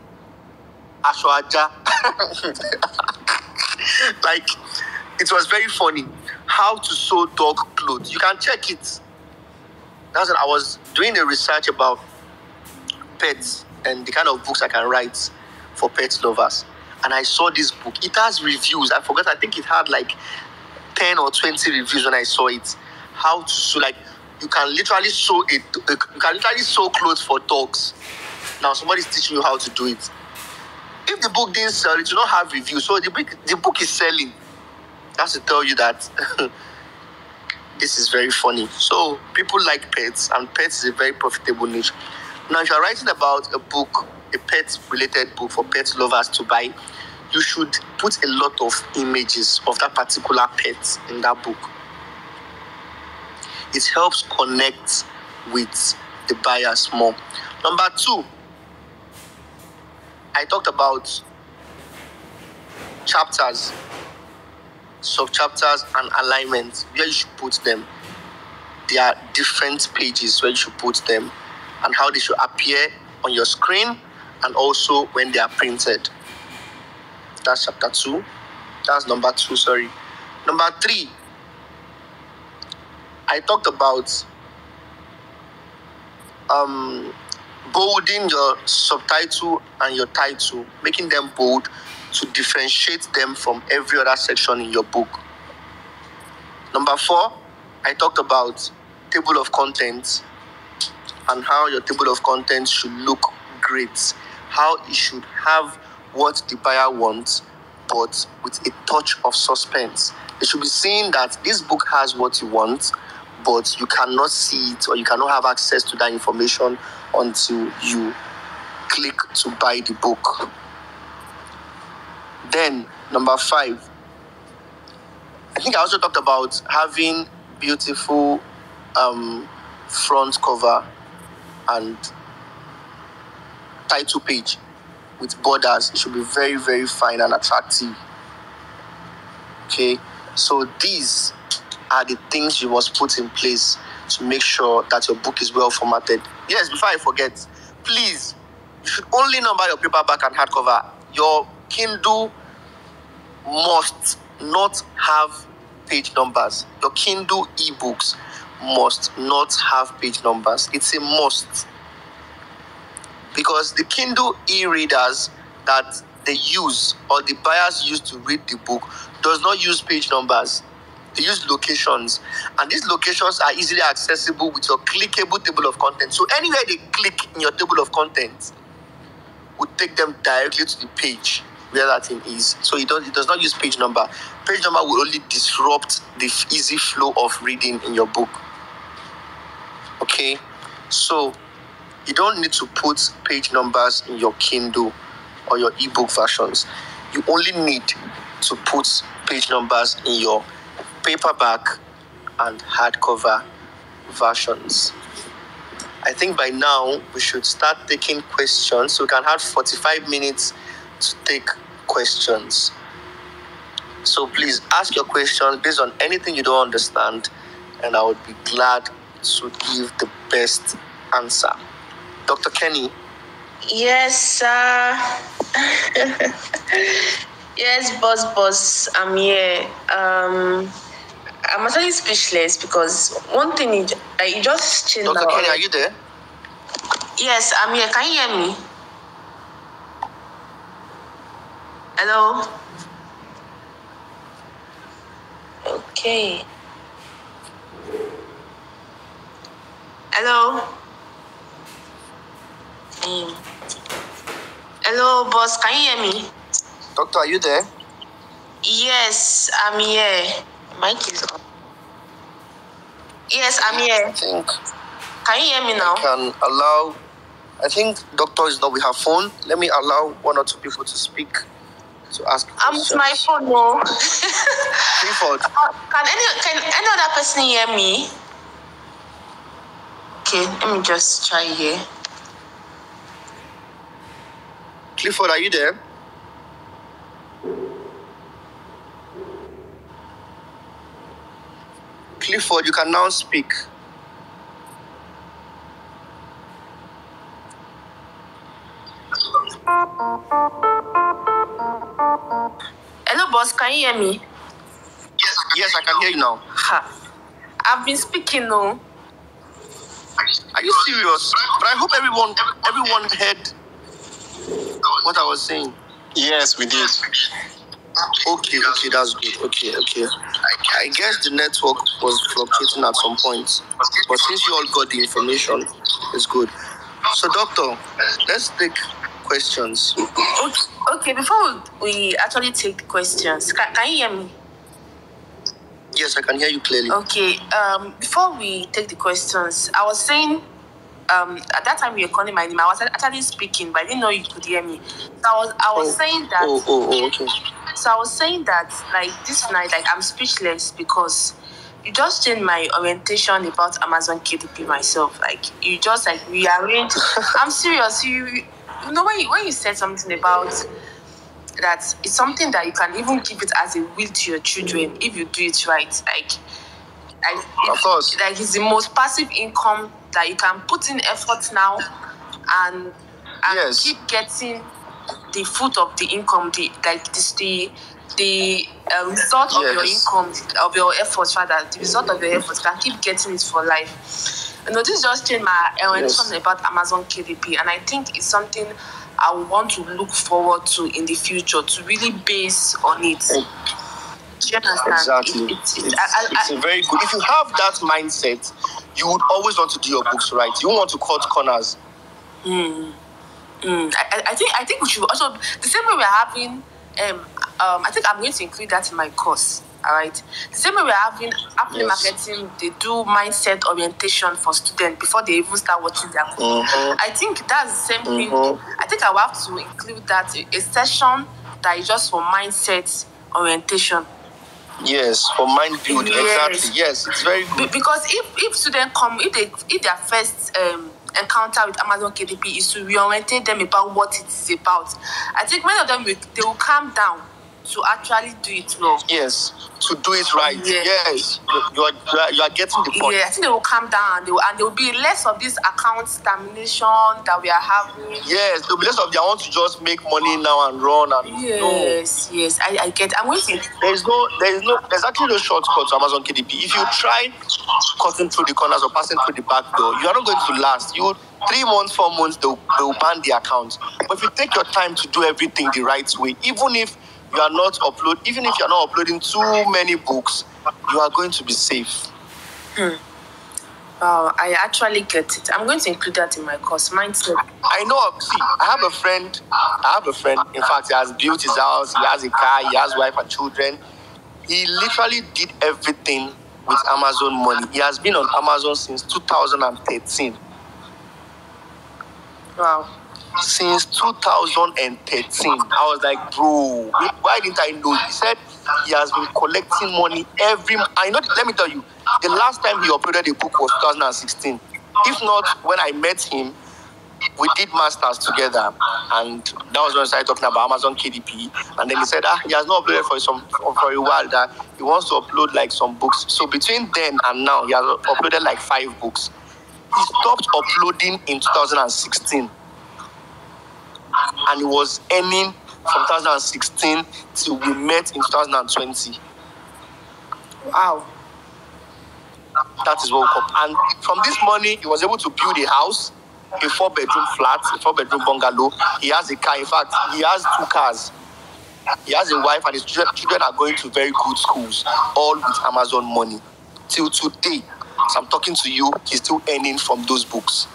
Ashwaja. Like, it was very funny. How to sew dog clothes. You can check it. That's what I was doing a research about pets and the kind of books I can write for pet lovers. And I saw this book. It has reviews. I forgot. I think it had like 10 or 20 reviews when I saw it. How to sew, like you can literally sew clothes for dogs. Now somebody's teaching you how to do it. If the book didn't sell, it will not have reviews. So the book is selling. That's to tell you that this is very funny. So people like pets, and pets is a very profitable niche. Now, if you're writing about a book, a pet-related book for pet lovers to buy, you should put a lot of images of that particular pet in that book. It helps connect with the buyers more. Number 2, I talked about chapters, sub-chapters, and alignments, where you should put them. There are different pages where you should put them and how they should appear on your screen and also when they are printed. That's chapter 2. That's number 2, sorry. Number 3, I talked about bolding your subtitle and your title, making them bold to differentiate them from every other section in your book. Number 4, I talked about table of contents and how your table of contents should look great, how it should have what the buyer wants, but with a touch of suspense. They should be seeing that this book has what you want, but you cannot see it or you cannot have access to that information until you click to buy the book. Then, number 5, I think I also talked about having beautiful front cover and title page with borders. It should be very, very fine and attractive. Okay, so these are the things you must put in place to make sure that your book is well formatted. Yes, before I forget, please, you should only number your paperback and hardcover. Your Kindle must not have page numbers. Your Kindle ebooks must not have page numbers. It's a must. Because the Kindle e-readers that they use or the buyers use to read the book does not use page numbers. They use locations, and these locations are easily accessible with your clickable table of contents. So anywhere they click in your table of contents would take them directly to the page where that thing is. So it does not use page number. Page number will only disrupt the easy flow of reading in your book. Okay, so you don't need to put page numbers in your Kindle or your ebook versions. You only need to put page numbers in your paperback and hardcover versions. I think by now we should start taking questions. So we can have 45 minutes to take questions. So please ask your questions based on anything you don't understand, and I would be glad to give the best answer. Dr. Kenny? Yes, sir. Yes, boss, I'm here. I'm actually speechless because one thing you just changed. Dr. Kenny, are you there? Yes, I'm here. Can you hear me? Hello? Okay. Hello? Hello, boss. Can you hear me? Doctor, are you there? Yes, I'm here. Mic is on. Yes, I'm here. Can you hear me now? I think doctor is not with her phone. Let me allow 1 or 2 people to speak, to ask questions. I'm with my phone, no. Clifford. Can any other person hear me? Okay, let me just try here. Clifford, are you there? Clifford, you can now speak. Hello, boss. Can you hear me? Yes, I can hear you now. I've been speaking, no. Are you serious? But I hope everyone heard what I was saying. Yes, we did. Okay, that's good. Okay. I guess the network was fluctuating at some point. But since you all got the information, it's good. So, Doctor, let's take questions. Okay, before we actually take the questions, can you hear me? Yes, I can hear you clearly. Okay, before we take the questions, I was saying, at that time you were calling my name, I was actually speaking, but I didn't know you could hear me. So I was saying that. Okay. So I was saying that, like, this night, like, I'm speechless because you just changed my orientation about Amazon KDP myself. Like, you just, like, rearrange. I'm serious. You know, when you said something about that, it's something that you can even give it as a will to your children if you do it right. Of course. Like, it's the most passive income that you can put in effort now and Yes. keep getting the fruit of the income, the result of your income, of your efforts, rather, the result of your efforts, can keep getting it for life. You know, this just changed my orientation about Amazon KDP, and I think it's something I want to look forward to in the future, to really base on it. Do you understand? Exactly. It's a very good. If you have that mindset, you would always want to do your books right. You want to cut corners. I think we should also, the same way we're having, I think I'm going to include that in my course. All right. The same way we're having Apple Marketing, they do mindset orientation for students before they even start watching their course. I think that's the same thing. I think I will have to include that, a session that is just for mindset orientation. Yes, for mind building. Exactly. Yes, it's very good. Because if students come, if their first encounter with Amazon KDP is to reorientate them about what it is about, I think many of them they will calm down to actually do it well. Yes, to do it right. Yes, you are getting the point. Yeah, I think they will calm down and there will be less of this account stagnation that we are having. Yes, there will be less of they want to just make money now and run and yes, I get. I'm waiting. There's actually no shortcut to Amazon KDP. If you try cutting through the corners or passing through the back door, you are not going to last. 3 months, 4 months, they will ban the account. But if you take your time to do everything the right way, even if you're not uploading too many books, you are going to be safe. I actually get it. I'm going to include that in my course, mindset. I know. See, I have a friend. In fact, he has built his house. He has a car. He has wife and children. He literally did everything with Amazon money. He has been on Amazon since 2013. Wow. Since 2013. I was like, bro, why didn't I know? He said he has been collecting money let me tell you, the last time he uploaded a book was 2016. If not, when I met him, we did masters together, and that was when I started talking about Amazon KDP. And then he said, he has not uploaded for a while, that he wants to upload like some books. So between then and now, he has uploaded like 5 books. He stopped uploading in 2016. And he was earning from 2016 till we met in 2020. Wow. That is what we come. And from this money, he was able to build a house, a 4-bedroom flat, a 4-bedroom bungalow. He has a car. In fact, he has 2 cars. He has a wife, and his children are going to very good schools, all with Amazon money. Till today, as I'm talking to you, he's still earning from those books.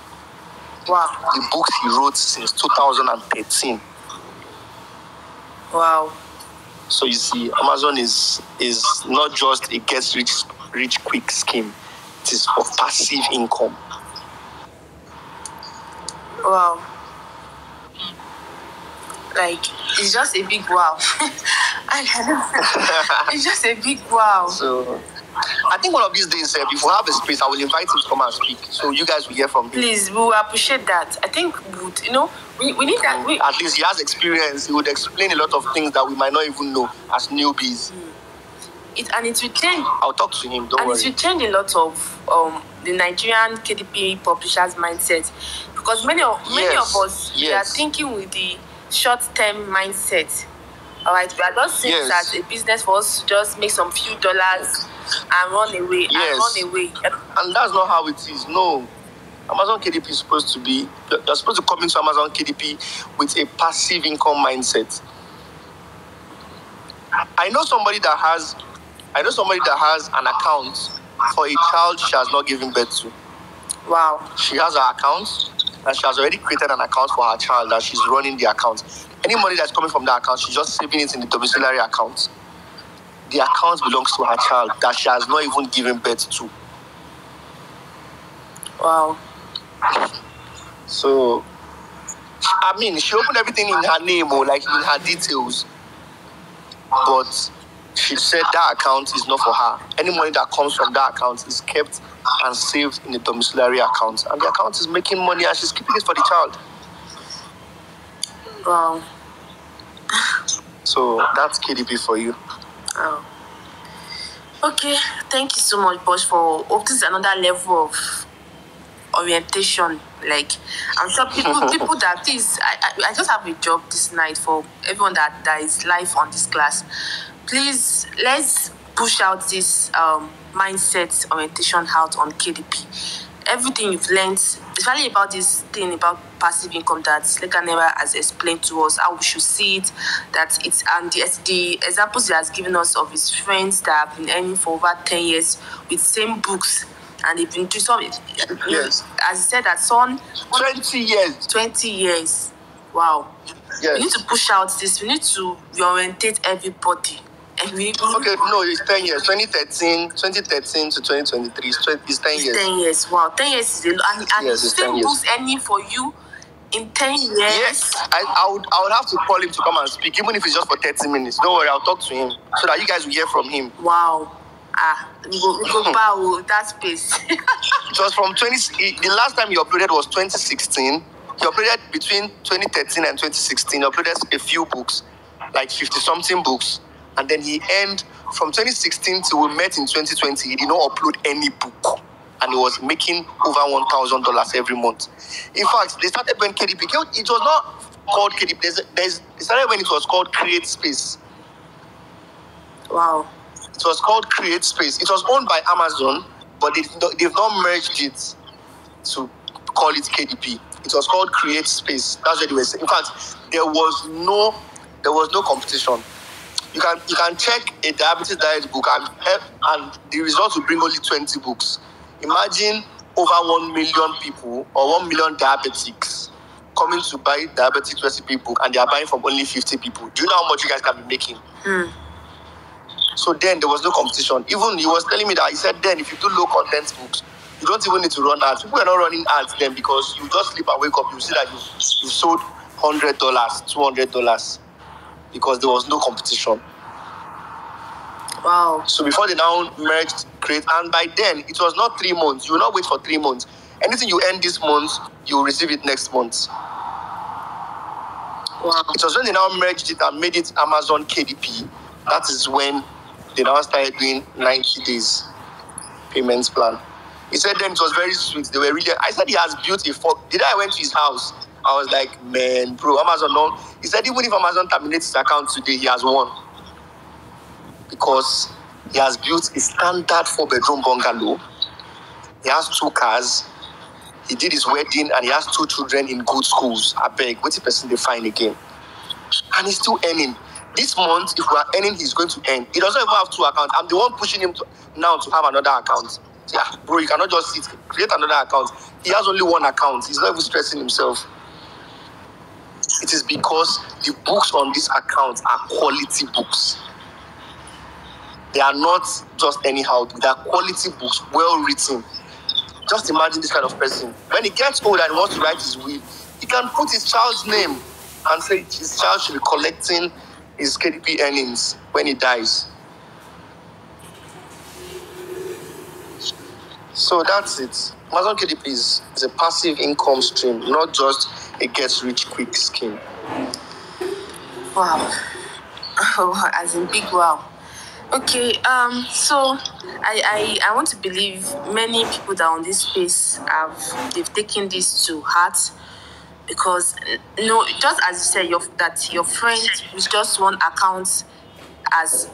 Wow. The books he wrote since 2013. Wow. So you see, Amazon is not just a get rich quick scheme. It is for passive income. Wow. Like, it's just a big wow. It's just a big wow. So I think one of these days, if we have a space, I will invite him to come and speak. So you guys will hear from him. Please, we will appreciate that. I think we need that. At least he has experience. He would explain a lot of things that we might not even know as newbies. It will change. I'll talk to him. Don't worry. It will change a lot of the Nigerian KDP publishers' mindset, because many of us we are thinking with the short-term mindset. All right, we are just seeing it as a business for us to just make some few dollars and run away. And that's not how it is. No. Amazon KDP is supposed to be, you're supposed to come into Amazon KDP with a passive income mindset. I know somebody that has I know somebody that has an account for a child she has not given birth to. Wow. She has her account, and she has already created an account for her child that she's running the account. Any money that's coming from that account, she's just saving it in the domiciliary account. The account belongs to her child that she has not even given birth to. Wow. So, I mean, she opened everything in her name or like in her details. But she said that account is not for her. Any money that comes from that account is kept and saved in the domiciliary account. And the account is making money and she's keeping it for the child. Wow. So that's KDP for you. Oh. Okay, thank you so much, Bosch, for this is another level of orientation. Like, I'm sure people that this I just have a job this night for everyone that is live on this class. Please, let's push out this mindset orientation out on KDP. Everything you've learned, especially about this thing about passive income that Legalnairatv has explained to us, how we should see it, that it's and the examples he has given us of his friends that have been earning for over 10 years with same books, and they've been doing some. Yes. As he said, that son 20 years. 20 years. Wow. Yes. We need to push out this. We need to reorientate everybody. Okay, no, it's 10 years. 2013 to 2023 is 10 years. 10 years. Wow, 10 years is a lot. And yes, the same books ending for you in 10 years. Yes, I would have to call him to come and speak, even if it's just for 30 minutes. Don't worry, I'll talk to him so that you guys will hear from him. Wow. We go bow that space. It was from the last time he uploaded was 2016. He uploaded between 2013 and 2016. He uploaded a few books, like 50-something books. And then he ended from 2016 till we met in 2020. He did not upload any book. And he was making over $1,000 every month. In fact, they started when KDP came. It was not called KDP. It started when it was called Create Space. Wow. It was called Create Space. It was owned by Amazon, but they've not merged it to call it KDP. It was called Create Space. That's what they were saying. In fact, there was no competition. You can check a diabetes diet book and the results will bring only 20 books. Imagine over 1 million people or 1 million diabetics coming to buy diabetic recipe book and they are buying from only 50 people. Do you know how much you guys can be making? So then there was no competition. Even he was telling me that he said then if you do low content books, you don't even need to run ads. People are not running ads then because you just sleep and wake up, you see that you sold $100, $200 because there was no competition. Wow. So before they now merged Create, and by then it was not 3 months. You will not wait for 3 months. Anything you earn this month, you will receive it next month. Wow. It was when they now merged it and made it Amazon KDP. That is when they now started doing 90 days payments plan. He said then it was very sweet. They were really. I said he has built a fork. The day I went to his house, I was like, man, bro, Amazon no. He said even if Amazon terminates his account today, he has won. Because he has built a standard 4-bedroom bungalow. He has 2 cars. He did his wedding and he has 2 children in good schools. I beg, what's the person they find again? And he's still earning. This month, if we are earning, he's going to earn. He doesn't even have 2 accounts. I'm the one pushing him now to have another account. Yeah, bro, you cannot just sit, create another account. He has only 1 account. He's not even stressing himself. It is because the books on this account are quality books. They are not just anyhow. They are quality books, well written. Just imagine this kind of person. When he gets old and wants to write his will, he can put his child's name and say his child should be collecting his KDP earnings when he dies. So that's it. Amazon KDP is a passive income stream, not just a get-rich-quick scheme. Wow. Oh, as in big wow. Okay, so I want to believe many people that are on this space they've taken this to heart, because just as you said, your friend with just 1 account has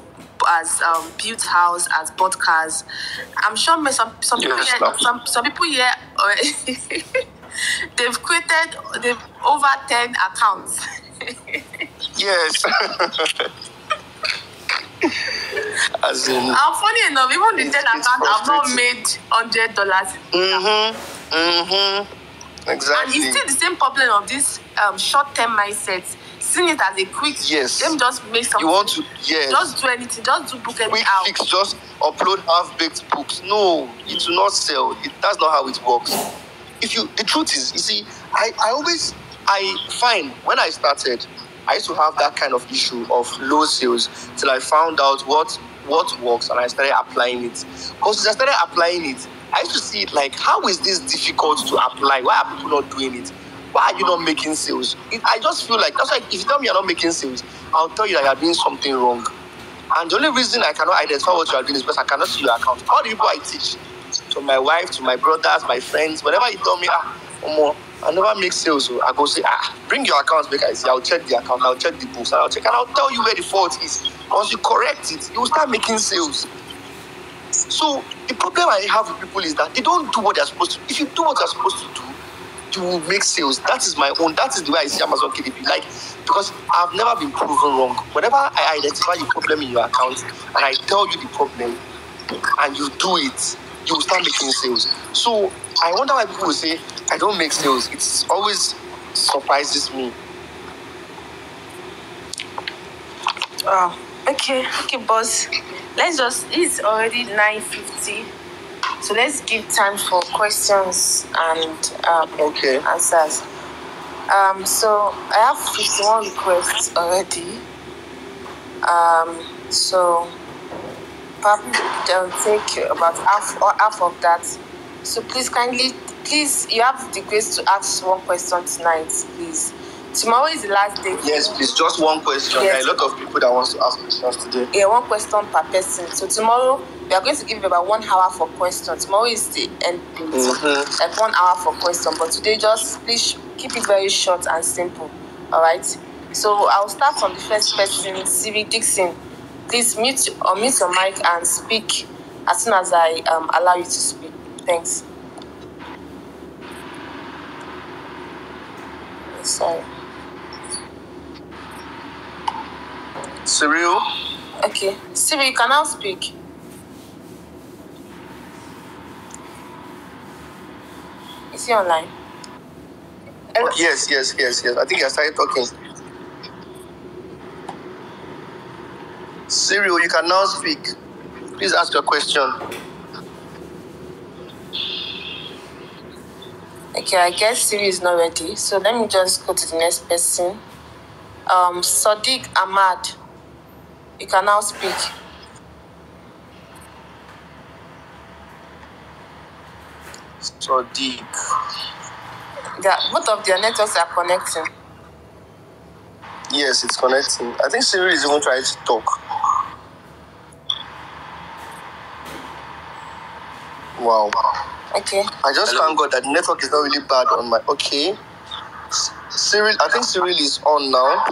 built house, has bought cars. I'm sure some people here they've over 10 accounts. Yes. As in, I'm funny enough, even the 10 account I've not made $100. Exactly. And it's still the same problem of this short-term mindset. Seeing it as a quick, let me just make something. You want to, just do anything, just do book anything quick out. fix, just upload half-baked books. No, it will not sell. That's not how it works. The truth is, you see, I find when I started, I used to have that kind of issue of low sales till I found out what works and I started applying it. Because since I started applying it, I used to see it like, how is this difficult to apply? Why are people not doing it? Why are you not making sales? I just feel like, that's like, if you tell me you're not making sales, I'll tell you that you're doing something wrong. And the only reason I cannot identify what you are doing is because I cannot see your account. All the people I teach, to my wife, to my brothers, my friends, whenever you tell me, I never make sales, so I go say, bring your account, make I see. I'll check the account, I'll check the books, and I'll tell you where the fault is. Once you correct it, you will start making sales. So the problem I have with people is that they don't do what they're supposed to. If you do what you're supposed to do, you will make sales. That is my own. That is the way I see Amazon KDP. Like, because I've never been proven wrong. Whenever I identify the problem in your account and I tell you the problem and you do it, you will start making sales. So I wonder why people will say I don't make sales. It always surprises me. Okay, boss. It's already 9:50. So let's give time for questions and answers. So I have 51 requests already. So probably they'll take about half of that. So please, you have the grace to ask one question tonight, please. Tomorrow is the last day. Yes, please, just one question. Yes. There are a lot of people that want to ask questions today. Yeah, one question per person. So tomorrow we are going to give about 1 hour for questions. Tomorrow is the end date, like 1 hour for question. But today, just please keep it very short and simple. All right. So I'll start from the first person, Siri Dixon. Please mute your mic and speak as soon as I allow you to speak. Thanks. Sorry. Cyril? Okay. Siri, you can now speak. Is he online? Yes. I think I started talking. Cyril, you can now speak. Please ask your question. Okay, I guess Siri is not ready. So let me just go to the next person. Sadiq Ahmad. You can now speak. Sadiq. Yeah, both of their networks are connecting. Yes, it's connecting. I think Siri is even trying to talk. Wow. Okay. I just thank God that the network is not really bad on my... Okay. Cyril, I think Cyril is on now.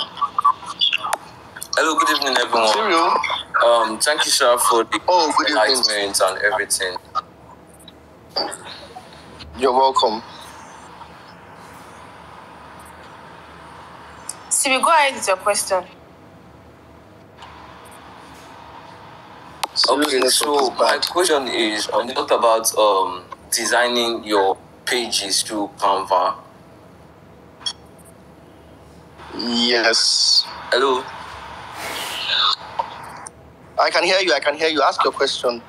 Hello, good evening, everyone. Cyril. Thank you, sir, for the enlightenment and everything. You're welcome. Siri, go ahead with your question. Okay, so my question is, you talked about designing your pages through Canva. Yes. Hello? I can hear you. Ask your question.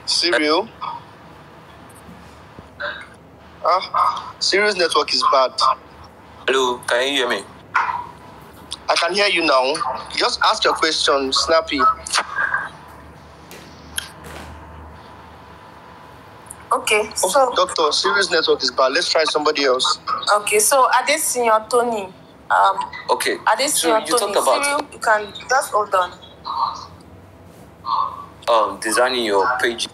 Cyril? Cyril's network is bad. Hello, can you hear me? I can hear you now. Just ask your question, snappy. Okay, so... Doctor, Cyril's network is bad. Let's try somebody else. Okay, so Adesina Tony. Okay. Adesina Tony. Talked about... Cyril, you can just hold on. Designing your page.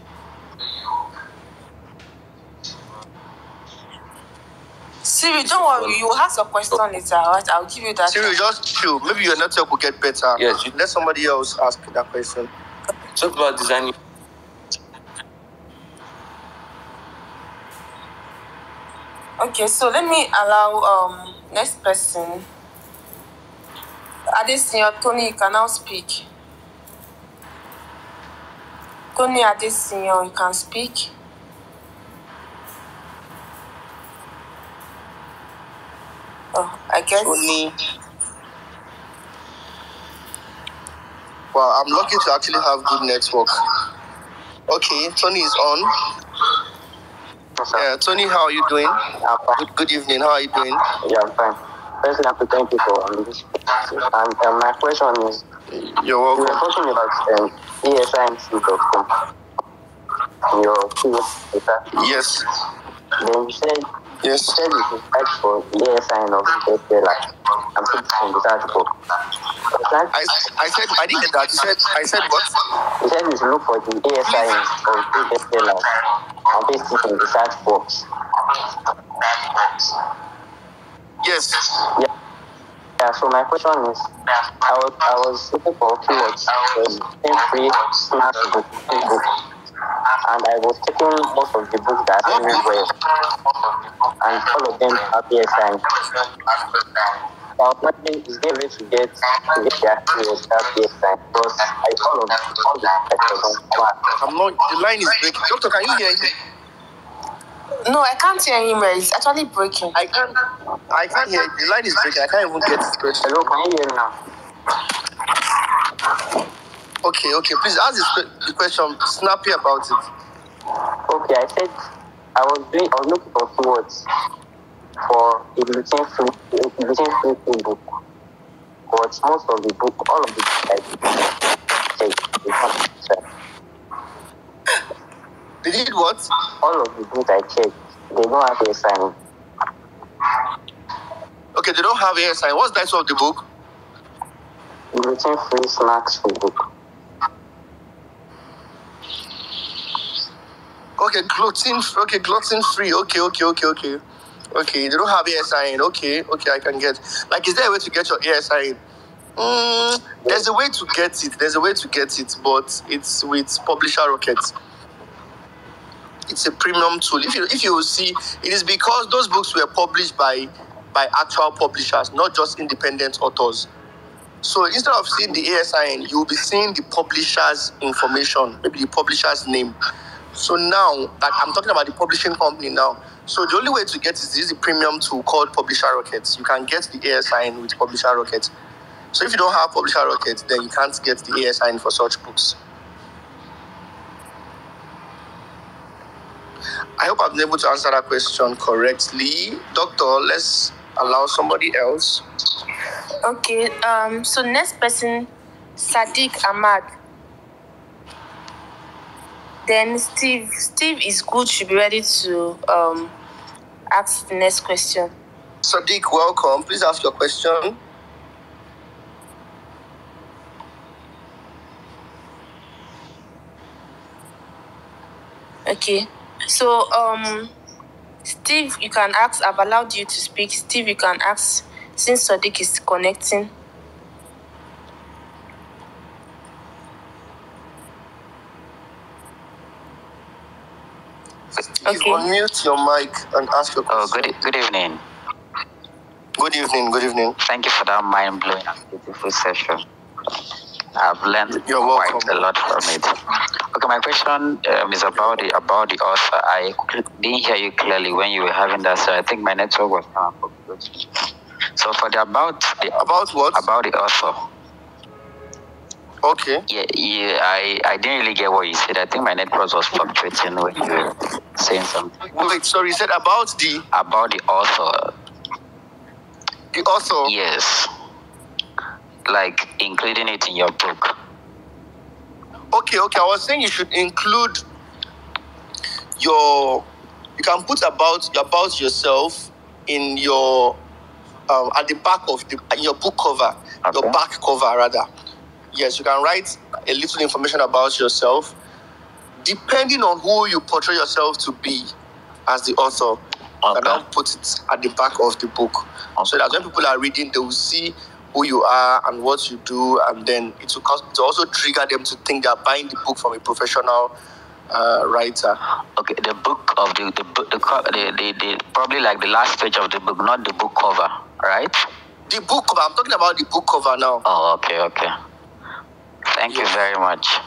Siri, don't worry. You will ask your question later, right? I'll give you that. Siri, just chill. Maybe your network will get better. Yes. Let somebody else ask that question. Talk about designing. Okay, so let me allow next person. Adesina, Tony, you can now speak. Tony Adesina, you can speak. Oh, I guess. Tony. Well, I'm lucky to actually have good network. Okay, Tony is on. Yeah, Tony, how are you doing? Good evening. How are you doing? Yeah, I'm fine. First, I have to thank you for this. And my question is, you're welcome. You were talking about ESIMC.com. Your keyword data. Yes. Then you said, yes. You said you should search for the ESIN of the bestseller. I'm putting in the search box. I said I didn't get that. I said what? You said you should look for the ESIN of the bestseller and paste it in the search box. Yes. Yeah, so my question is, I was looking for keywords, free snacks book, and I was checking most of the books that are well, and all of them have PSI. I was wondering, is there a way to get their keywords that PSI? Because I follow all the sections. I'm not. The line is breaking. Doctor, can you hear me? No, I can't hear him. It's actually breaking. I can't hear. The line is breaking. I can't even get this question. Hello, can you hear me now? Okay. Please ask the question. Snappy about it. Okay, I said I was looking for keywords for a gluten-free book, but most of the book, all of the books I checked, They did what? All of the books I checked, they don't have a sign. Okay, they don't have a sign. What's the title of the book? Gluten-free snacks free book. Okay, gluten free. Okay. Okay, they don't have ASIN. Okay, I can get. Like, is there a way to get your ASIN? There's a way to get it. But it's with Publisher Rocket. It's a premium tool. If you see, it is because those books were published by actual publishers, not just independent authors. So instead of seeing the ASIN, you'll be seeing the publisher's information, maybe the publisher's name. So now, like I'm talking about the publishing company now. So the only way to get it is use the premium tool called Publisher Rocket. You can get the ASIN with Publisher Rocket. So if you don't have Publisher Rocket, then you can't get the ASIN for such books. I hope I've been able to answer that question correctly. Doctor, let's allow somebody else. Okay, so next person, Sadiq Ahmad. Then Steve is good, should be ready to ask the next question. Sadiq, welcome. Please ask your question. Okay. So Steve, you can ask. I've allowed you to speak. Steve, you can ask since Sadiq is connecting. Please unmute your mic and ask your question. Good evening. Good evening. Thank you for that mind-blowing and beautiful session. I've learned You're quite welcome. a lot from it. Okay, my question is about the author. I didn't hear you clearly when you were having that, so I think my network was kind of good. So for the about what? About the author. Okay. Yeah, I didn't really get what you said. I think my network was fluctuating when you were saying something. Wait, sorry, you said about the author. The author? Yes. Like including it in your book. Okay. I was saying you should include you can put about yourself in your at the back of in your book cover, okay. Your back cover rather. Yes, you can write a little information about yourself, depending on who you portray yourself to be as the author. Okay. You can now put it at the back of the book, so that when people are reading, they will see who you are and what you do, and then it will also trigger them to think they are buying the book from a professional writer. Okay, the book of the probably like the last page of the book, not the book cover, right? The book cover. I'm talking about the book cover now. Oh, okay. Thank you very much.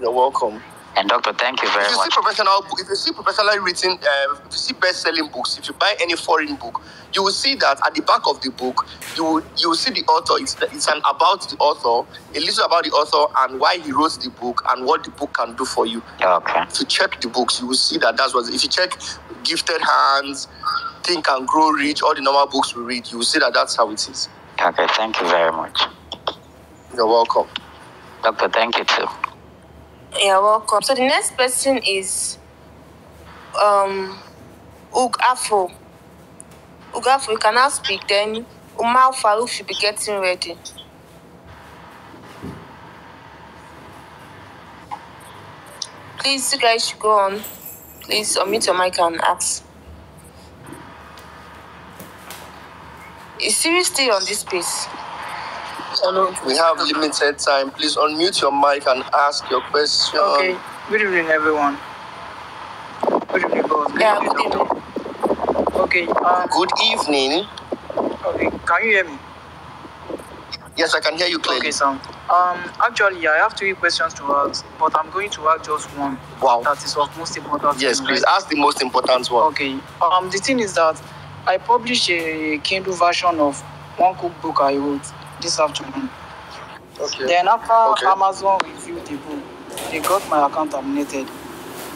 You're welcome. And doctor, thank you very much. If you see professionally written, if you see best-selling books, if you buy any foreign book, you will see that at the back of the book, you will see the author. It's an about the author, a little about the author and why he wrote the book and what the book can do for you. Okay. If you check the books, you will see that that's what. If you check Gifted Hands, Think and Grow Rich, all the normal books we read, you will see that that's how it is. Okay, thank you very much. You're welcome. Doctor, thank you too. You're welcome. So the next person is Ugafo. Ugafo, you can now speak. Then Umar Farouk should be getting ready. Please, you guys should go on. Please unmute your mic and ask. Is Siri still on this space? Hello. We have limited time. Please unmute your mic and ask your question. Okay. Good evening, everyone. Good evening, boss. Yeah, good evening. Okay. Good evening. Okay. Can you hear me? Yes, I can hear you clearly. Okay, Sam. Actually, I have 3 questions to ask, but I'm going to ask just one. Wow. That is of most important. Yes, please ask the most important one. Okay. The thing is that I published a Kindle version of one cookbook I wrote this afternoon. Okay. Then after Amazon reviewed the book, they got my account terminated.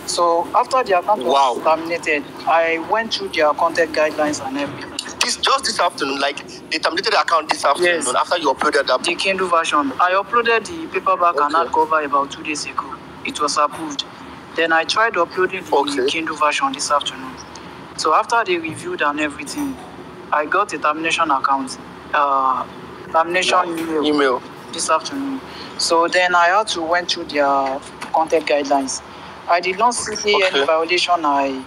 So after the account was terminated, I went through their content guidelines and everything. This afternoon, like they terminated the account this afternoon. Yes. After you uploaded that. The Kindle version. I uploaded the paperback and hardcover about 2 days ago. It was approved. Then I tried uploading the Kindle version this afternoon. So after they reviewed and everything, I got a termination account, termination email this afternoon. So then I had to went through their content guidelines. I did not see any violation. I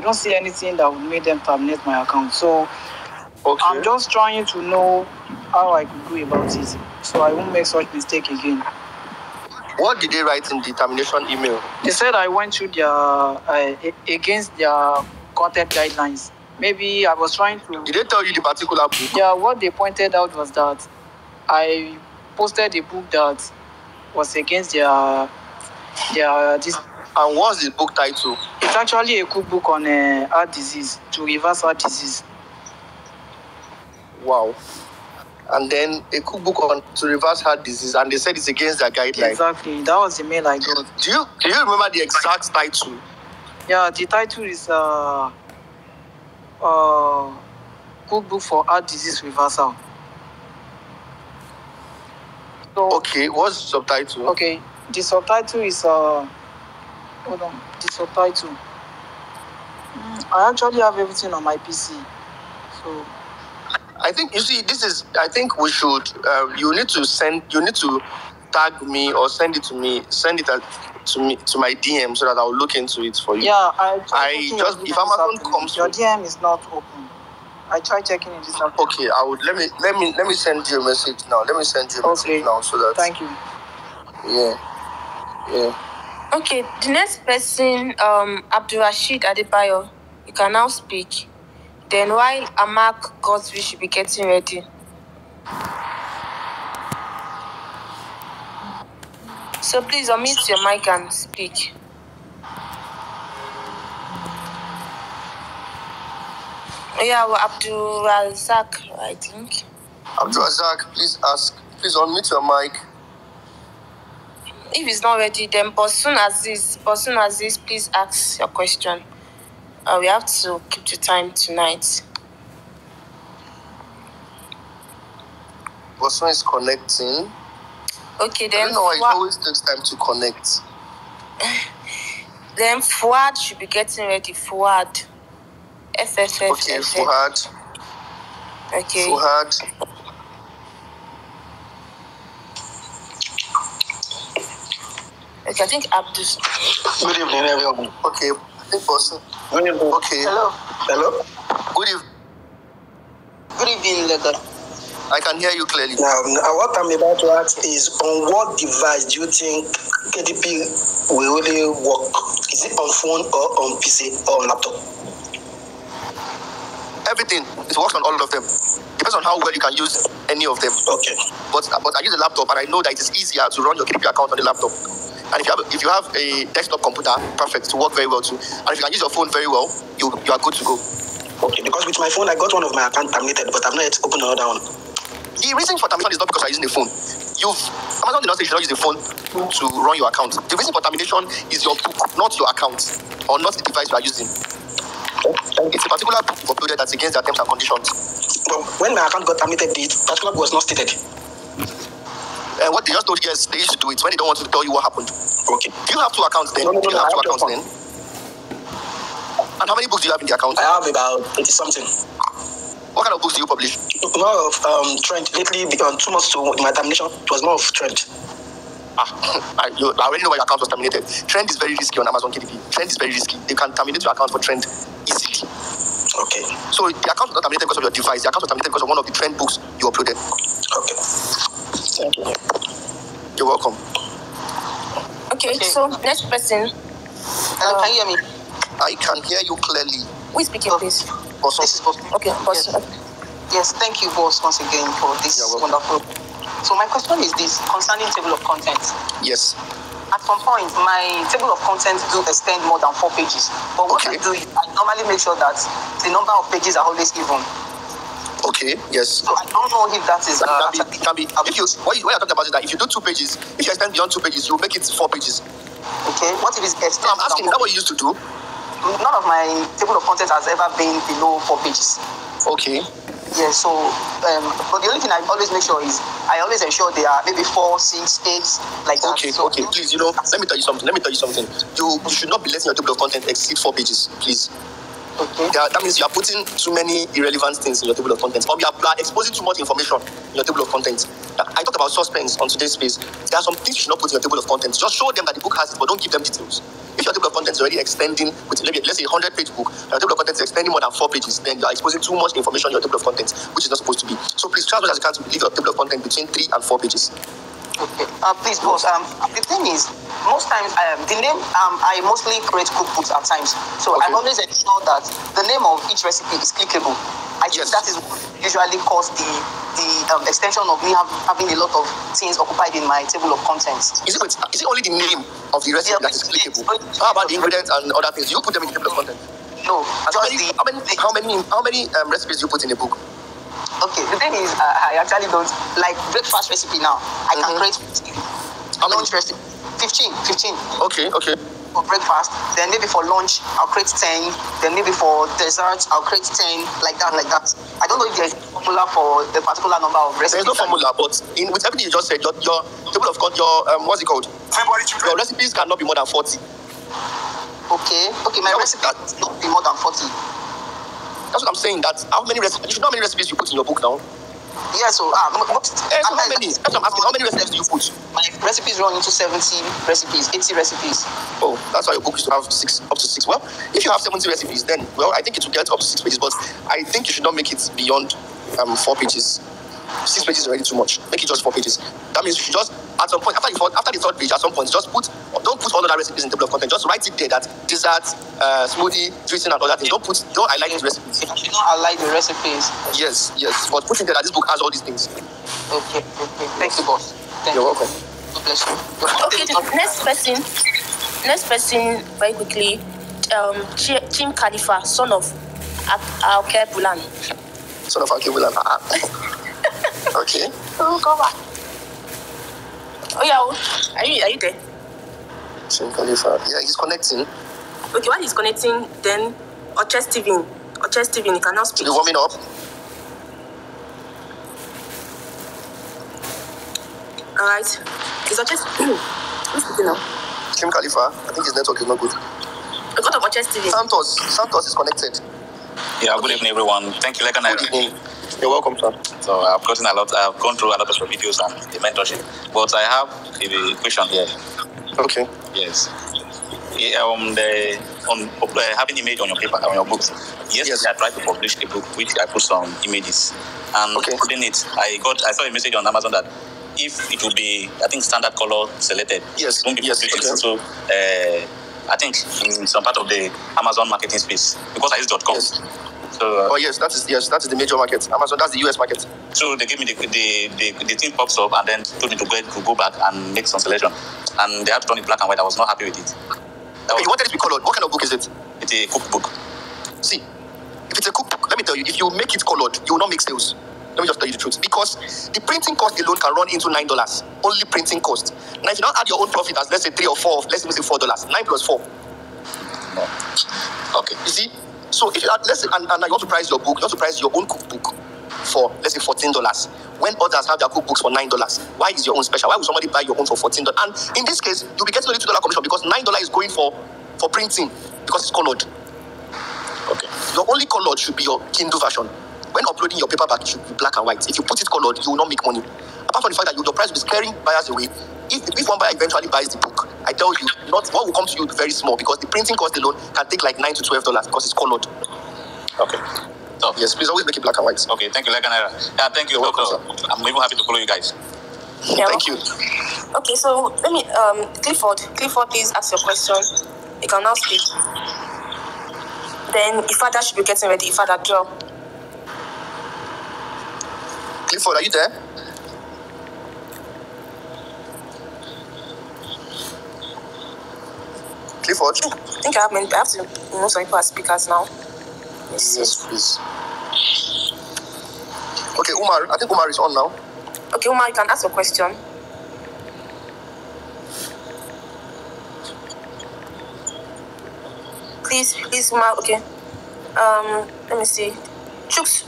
don't see anything that would make them terminate my account. So I'm just trying to know how I could go about it, so I won't make such mistake again. What did they write in the termination email? They said I went through their against their content guidelines. Maybe I was trying to. Did they tell you the particular book? Yeah, what they pointed out was that I posted a book that was against their this. And what's the book title? It's actually a cookbook on heart disease, to reverse heart disease. Wow. And then a cookbook on to reverse heart disease, and they said it's against their guidelines. Exactly. That was the mail I got. Do you remember the exact title? Yeah, the title is cookbook for heart disease reversal. So, okay, what's the subtitle? Okay, the subtitle is hold on. The subtitle. I actually have everything on my PC. So I think I think we should. You need to tag me or send it to me. Send it to my DM so that I'll look into it for you. Yeah, if Amazon comes. Your DM is not open. I tried checking it this afternoon. Okay, I would let me send you a message now. Let me send you a message now so that. Thank you. Yeah. Okay, the next person, Abdurrashid Adebayo, you can now speak. Then while Amak Godfrey should be getting ready. So please unmute your mic and speak. Yeah, well, Abdulrazak, I think. Abdulrazak, please unmute your mic. If it's not ready, then Bosun Aziz, please ask your question. We have to keep the time tonight. Bosun is connecting. Okay, then. I don't know why it always takes time to connect. Then Fuad should be getting ready. Fuad. FFF. Okay, Fuad. Okay. Fuad. Okay, I think Abdul. Good evening, everyone. Okay, I think Bosun. Good evening. Okay. Hello. Good evening. Good evening, Legal. I can hear you clearly. Now, what I'm about to ask is, on what device do you think KDP will really work? Is it on phone or on PC or laptop? everything. It works on all of them. Depends on how well you can use any of them. Okay. But I use a laptop, and I know that it is easier to run your KDP account on the laptop. And if you have a desktop computer, perfect, to work very well too. And if you can use your phone very well, you are good to go. Okay, because with my phone, I got one of my accounts terminated, but I've not yet opened another one. The reason for termination is not because you're using the phone. Amazon did not say you should not use the phone to run your account. The reason for termination is your book, not your account, or not the device you are using. It's a particular book you've uploaded that's against their terms and conditions. But when my account got terminated, the particular book was not stated. What they just told you is they used to do it when they don't want to tell you what happened. Okay. Do you have two accounts then? No, do you have two I have accounts then? And how many books do you have in the account? I have about 80 something. What kind of books do you publish? More of trend. Lately, 2 months to my termination, it was more of trend. I already know why your account was terminated. Trend is very risky on Amazon KDP. Trend is very risky. They can terminate your account for trend easily. Okay. So the account was not terminated because of your device. The account was terminated because of one of the trend books you uploaded. Okay. Thank you. You're welcome. Okay. So next person. Can you hear me? I can hear you clearly. Who is speaking, please? Boss. This is Boss. Okay, Boss. Yes, thank you, Boss, once again for this wonderful. So my question is this, concerning table of contents. Yes. At some point, my table of contents do extend more than 4 pages. But what I do is I normally make sure that the number of pages are always even. Okay, yes. So I don't know if that is... can be. If you, what you're talking about is that if you do 2 pages, if you extend beyond 2 pages, you make it 4 pages. Okay, what if it's extended? No, I'm asking, is that what you used to do? None of my table of contents has ever been below 4 pages. Okay. Yeah, so, but the only thing I always make sure is, I always ensure they are maybe 4, 6, 8, like that. Okay, so, okay, please, let me tell you something. You should not be letting your table of content exceed 4 pages, please. Okay. That means you are putting too many irrelevant things in your table of contents, or you are exposing too much information in your table of contents. I talked about suspense on today's space. There are some things you should not put in your table of contents. Just show them that the book has it, but don't give them details. If your table of contents is already extending with let's say a 100-page book, your table of contents is extending more than 4 pages, then you are exposing too much information in your table of contents, which is not supposed to be. So please try as much as you can to leave your table of content between 3 and 4 pages. Okay. Please, Boss. The thing is, most times the name I mostly create cookbooks at times, so Okay. I've always ensured that the name of each recipe is clickable. I think that is what usually cause the extension of me having a lot of things occupied in my table of contents. Is it only the name of the recipe that is clickable? How about the ingredients and other things? Do you put them in the table of content? No. How many recipes do you put in a book? Okay, the thing is, I actually don't like breakfast recipe now. I can create 15. Lunch recipe 15. Okay. For breakfast, then maybe for lunch I'll create 10, then maybe for dessert I'll create 10, like that. I don't know if there's a formula for the particular number of recipes. There's no formula, but with everything you just said, your table of content, what's it called? Your recipes cannot be more than 40. Okay, my recipe cannot be more than 40. That's what I'm saying. That how many recipes? You should know how many recipes you put in your book now. Yeah, so how many? That's what I'm asking. How many recipes do you put? My recipes run into 70 recipes, 80 recipes. Oh, that's why your book used to have up to 6. Well, if you have 70 recipes, then I think it will get up to 6 pages. But I think you should not make it beyond 4 pages. 6 pages is already too much. Make it just 4 pages. That means you should just at some point after the 3rd page, at some point, don't put all other recipes in the table of content. Just write it there that dessert, smoothie, dressing, and all that thing. Don't highlight these recipes. You should not highlight the recipes. Yes. But put in there that this book has all these things. Okay. Thank you, Boss. You're welcome. God bless you. Okay, next person, very quickly. Jim Khalifa, son of Alke Bulan. Son of Alke Bulan. Okay. Oh, come on. Oh yeah, are you there? Jim Khalifa. Yeah, he's connecting. Okay, while he's connecting, then Oche Steven, you cannot speak. You're warming up. Alright. It's Oche Steven. Who's speaking now? Jim Khalifa. I think his network is not good. I got Oche Steven. Santos is connected. Yeah, good evening, everyone. Thank you, Legalnairatv. You're welcome, sir. So I've gone through a lot of your videos and the mentorship, but I have a question here. Okay. Yes. Having image on your paper, on your books. Yes. I tried to publish a book which I put some images, and putting it, I saw a message on Amazon that if it will be, I think, standard color selected. Yes. Won't be published. So I think in some part of the Amazon marketing space because I use .com. Yes. So, that is the major market. Amazon, that's the US market. So they gave me the thing pops up and then told me to go back and make some selection. And they had to turn it black and white. I was not happy with it. Okay, you wanted it to be colored. What kind of book is it? It's a cookbook. See, if it's a cookbook, let me tell you, if you make it colored, you will not make sales. Let me just tell you the truth. Because the printing cost alone can run into $9. Only printing cost. Now, if you don't add your own profit as, let's say, 3 or 4, let's say $4. 9 plus 4. No. Okay, you see? So if you add, let's say, and you want to price your book, you want to price your own cookbook for, let's say, $14. When others have their cookbooks for $9, why is your own special? Why would somebody buy your own for $14? And in this case, you'll be getting only $2 commission because $9 is going for printing because it's colored. Okay. Your only colored should be your Kindle version. When uploading your paperback, it should be black and white. If you put it colored, you will not make money. Apart from the fact that your price will be scaring buyers away. If one buyer eventually buys the book, I tell you, what will come to you very small because the printing cost alone can take like $9 to $12 because it's colored. Okay. So, yes, please always make it black and white. Okay, thank you, Legalnaira. Yeah, thank you, Doctor. I'm even happy to follow you guys. Yeah, thank you. Okay, so let me, Clifford, please ask your question. You can now speak. Then Ifada should be getting ready. Ifada, draw. Clifford, are you there? Clifford? I think I have to remove some people as speakers now. Yes, please. Okay, Umar, I think Umar is on now. Okay, Umar, you can ask your question. Please, Umar, okay. Let me see. Chooks,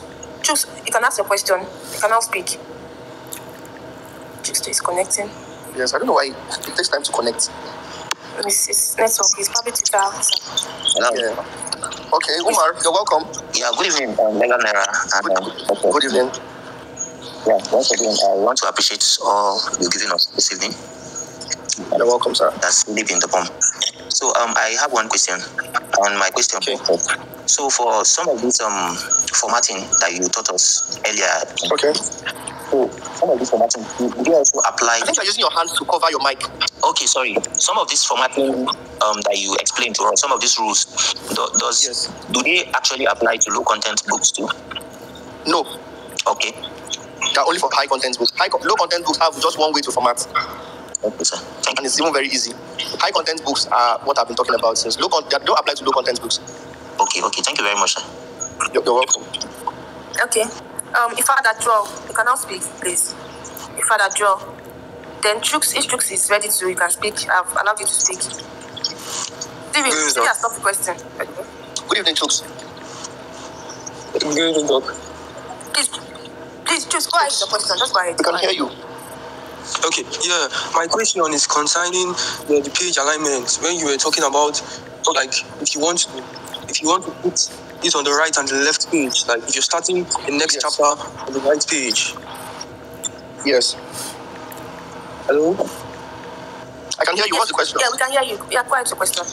you can ask your question. You can now speak. Chooks is connecting. Yes, I don't know why it takes time to connect. Let me see. Network is probably Twitter. Hello. Yeah. Okay, Umar, you're welcome. Yeah, good evening, Legalnaira. Good evening. Yeah, once again, I want to appreciate all you're giving us this evening. You're welcome, sir. That's really been the bomb. So, I have one question. And my question, so for some of this formatting that you taught us earlier, okay. So some of this formatting, do you also apply? I think you're using your hands to cover your mic. Okay, sorry. Some of this formatting that you explained to us, some of these rules, do they actually apply to low content books too? No. Okay. They're only for high content books. Low content books have just one way to format. Okay, sir. Thank you. And it's even very easy. High content books are what I've been talking about since. They don't apply to low content books. Okay. Thank you very much, sir. You're welcome. Okay. Ifada, draw. You can now speak, please. Ifada, draw. Then if Chooks is ready to, you can speak. I've allowed you to speak. Stevie, stop the question. Good evening, Chooks. Good evening, Doc. Please, Chooks, go ahead with your question. Just go ahead. I can hear you. Okay, yeah. My question is concerning the page alignment. When you were talking about, like, if you want to put it on the right and the left page, like if you're starting the next chapter on the right page. Yes. Hello? I can hear you. What's the question? Yeah, we can hear you. Yeah, go ahead with your question.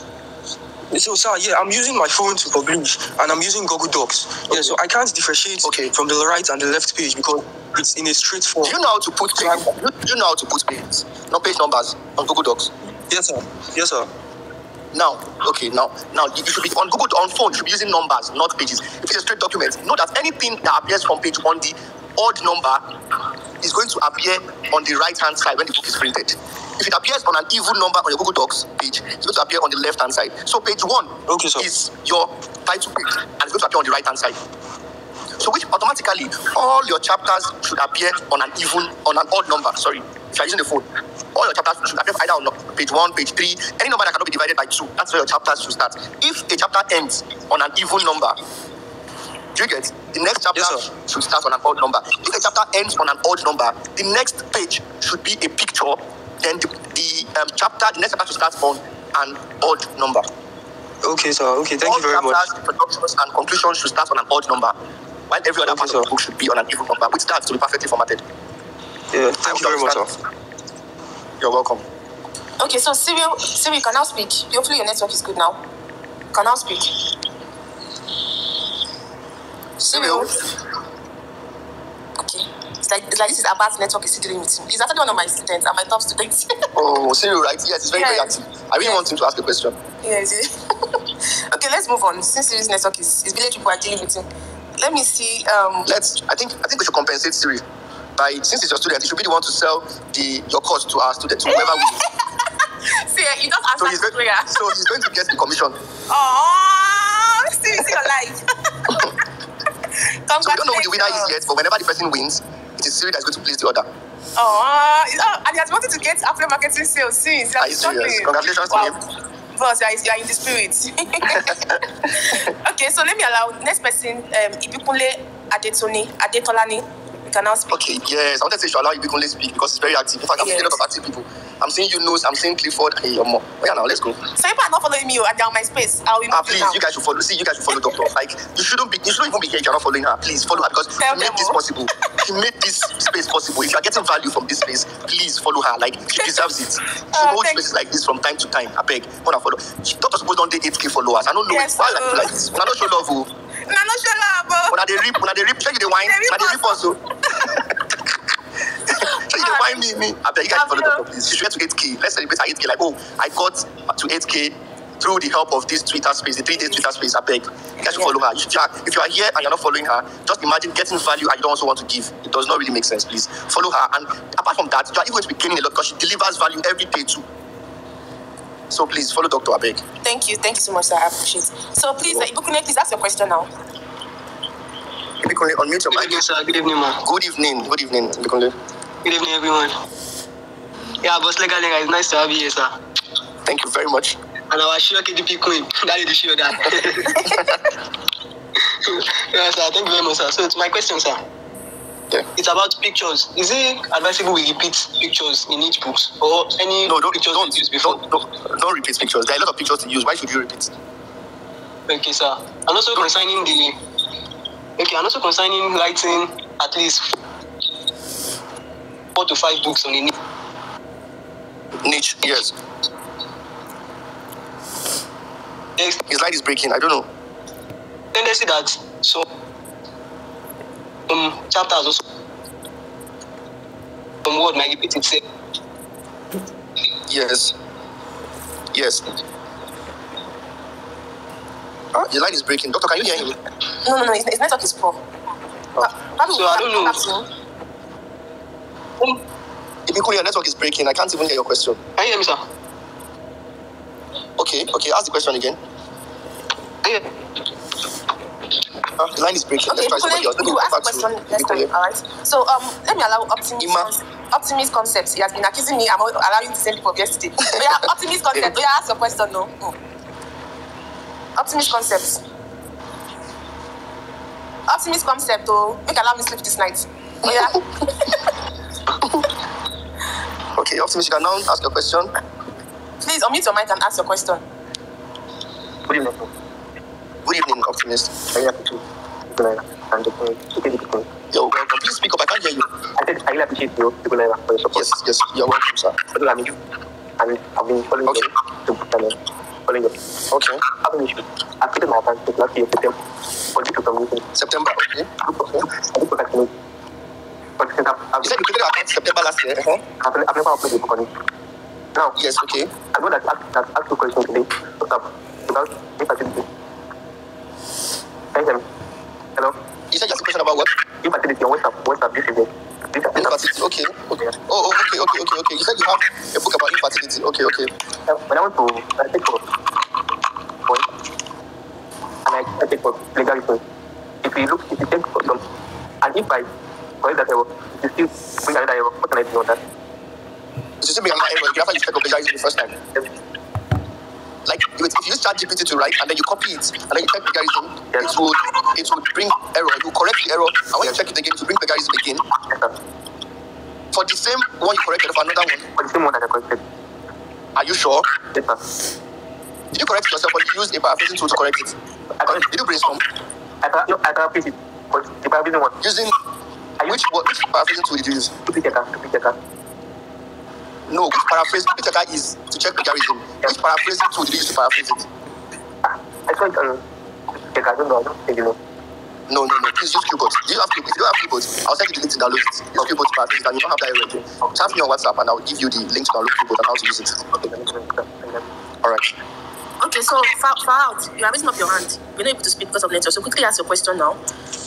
So, sir, I'm using my phone to publish, and I'm using Google Docs. Okay. Yeah, so I can't differentiate from the right and the left page because it's in a straight form. Do you know how to put pages? You know how to put pages, not page numbers, on Google Docs? Yes, sir. Yes, sir. Now, you should be on phone. You should be using numbers, not pages. If it's a straight document, know that anything that appears from page on the odd number is going to appear on the right-hand side when the book is printed. If it appears on an even number on your Google Docs page, it's going to appear on the left-hand side. So page 1 is your title page, and it's going to appear on the right-hand side. So which automatically, all your chapters should appear on an odd number. Sorry, if you're using the phone. All your chapters should appear either on page 1, page 3, any number that cannot be divided by 2. That's where your chapters should start. If a chapter ends on an even number, do you get? The next chapter should start on an odd number. If a chapter ends on an odd number, the next page should be a picture. Then the next chapter should start on an odd number. Okay, sir. Okay, thank you very much. All chapters, introductions, and conclusions should start on an odd number, while every other part of the book should be on an even number, which starts to be perfectly formatted. Yeah, thank you very much, sir. You're welcome. Okay, so Siri, you can now speak. Hopefully your network is good now. You can now speak. Siri. Okay. It's like this is Abba's network is dealing with him. He's actually one of my students and my top students. Oh, Siri, right? Yes, it's very active. I really want him to ask a question. Yes. Okay, let's move on. Since Siri's network is village people are dealing with it. Let me see. I think we should compensate Siri. Since it's your student, you should be the one to sell your course to our students, to whoever wins. See, you don't answer the prayer. So he's going to get the commission. Oh, Siri, see your life. So we don't know who the winner is yet, but whenever the person wins, it is Siri that's going to place the order. And he has wanted to get affiliate marketing sales since. Are you serious? Congratulations to him. Boss, you are in the spirit. Okay, so let me allow next person, Ibikunle Adetolani. You can now speak. Okay, yes. I wanted to say you should allow Ibikunle speak because it's very active. In fact, I'm seeing a lot of active people. I'm seeing Yunus, I'm seeing Clifford. Hey, you're more. Oh, yeah, now let's go. So if I'm not following me, I down my space. Please, you guys should follow. See, you guys should follow Doctor. Like, you shouldn't even be here if you're not following her. Please follow her because she made this possible. She made this space possible. If you're getting value from this space, please follow her. Like, she deserves it. She holds spaces like this from time to time. I beg, wanna follow. Doctor supposed don't date 8K followers. I don't know why like this. When I don't show love, when I they rip, check the wine. When they rip also. So you can find me. I beg you guys follow Doctor, please. She should get to 8K. Let's celebrate her 8K. Like, oh, I got to 8K through the help of this Twitter space, the 3 days Twitter space. I beg. You guys should follow her. If you are here and you're not following her, just imagine getting value and you don't also want to give. It does not really make sense, please. Follow her. And apart from that, you are even going to be gaining a lot because she delivers value every day too. So please follow Doctor, I beg. Thank you so much, sir. I appreciate it. So please, Ibikunle, please ask your question now. Ibikunle, unmute your mic. Good evening, sir. Good evening, ma'am. Good evening, Ibikunle. Good evening, everyone. Yeah, Boss Legalnairatv, it's nice to have you here, sir. Thank you very much. And our sure KDP queen, that is the show that. Yeah, sir, thank you very much, sir. So it's my question, sir. Yeah. It's about pictures. Is it advisable we repeat pictures in each book or any pictures we use before? Don't repeat pictures. There are a lot of pictures to use. Why should you repeat? Okay, sir. And also concerning writing at least 4 to 5 books on a niche. Yes. His light is breaking. I don't know. Tendency that so chapters also word might repeat itself. Yes. Your light is breaking. Doctor, can you hear him? No. His network is poor. So I don't know. If you call your network is breaking, I can't even hear your question. Can you hear me, sir? Okay. Ask the question again. Yeah. The line is breaking. Okay, let's try somebody else. you ask the question next time, alright? So, let me allow Optimist Concepts. He has been accusing me. I'm allowing the same people of yesterday. Optimist Concepts. Ask your question, no. Optimist Concepts. Optimist Concept, make allow me sleep this night. Yeah. Okay, Optimist, you can now ask your question. Please unmute your mic and ask your question. Good evening, Optimist. Yo, please speak up. I can't hear you. I said I really appreciate you, for your support. Yes, you're welcome, sir. And I've been following you to channel. Following you. Okay. I created my account last year, September, okay. I did procrastinate. But since You said you created your account September last year. I've never uploaded a book on it. Now, yes, okay. I know that asked 2 questions today. What's up? About infertility. Can you hear me? Hello? You said just a question about what? Infertility on WhatsApp this evening. Infertility, okay. Oh, okay. You said you have a book about infertility. Okay. When I went to take for point, and I take for legal reasons. If you take for some, and if I correct that error, you still bring another error. What can I do on that? You still bring another error. You have to check plagiarism the first time. Like, if you use ChatGPT to write and then you copy it and then you check plagiarism, it would bring error. You correct the error, and when you check it again, it will bring plagiarism again. For the same one you corrected, for another one. For the same one that I corrected. Are you sure? Yes, sir. Did you correct it yourself or you used a paraphrasing tool to correct it? Did you brainstorm? I paraphrased it, but the paraphrasing one. Which paraphrasing tool did you use? To pick a car. No, which checker is to check plagiarism? Which paraphrasing tool did you use to paraphrase it? I tried checker. I don't know. I don't think you know. No. Please use Qbot. Do you have Qbot? If you don't have Qbot, I'll send you the link to download it. Use Qbot to paraphrase it, and you don't have that error again. Chat me on WhatsApp, and I'll give you the link to download Qbot and how to use it. All right. Okay, so far out, you are raising up your hand. You're not able to speak because of network. So quickly ask your question now.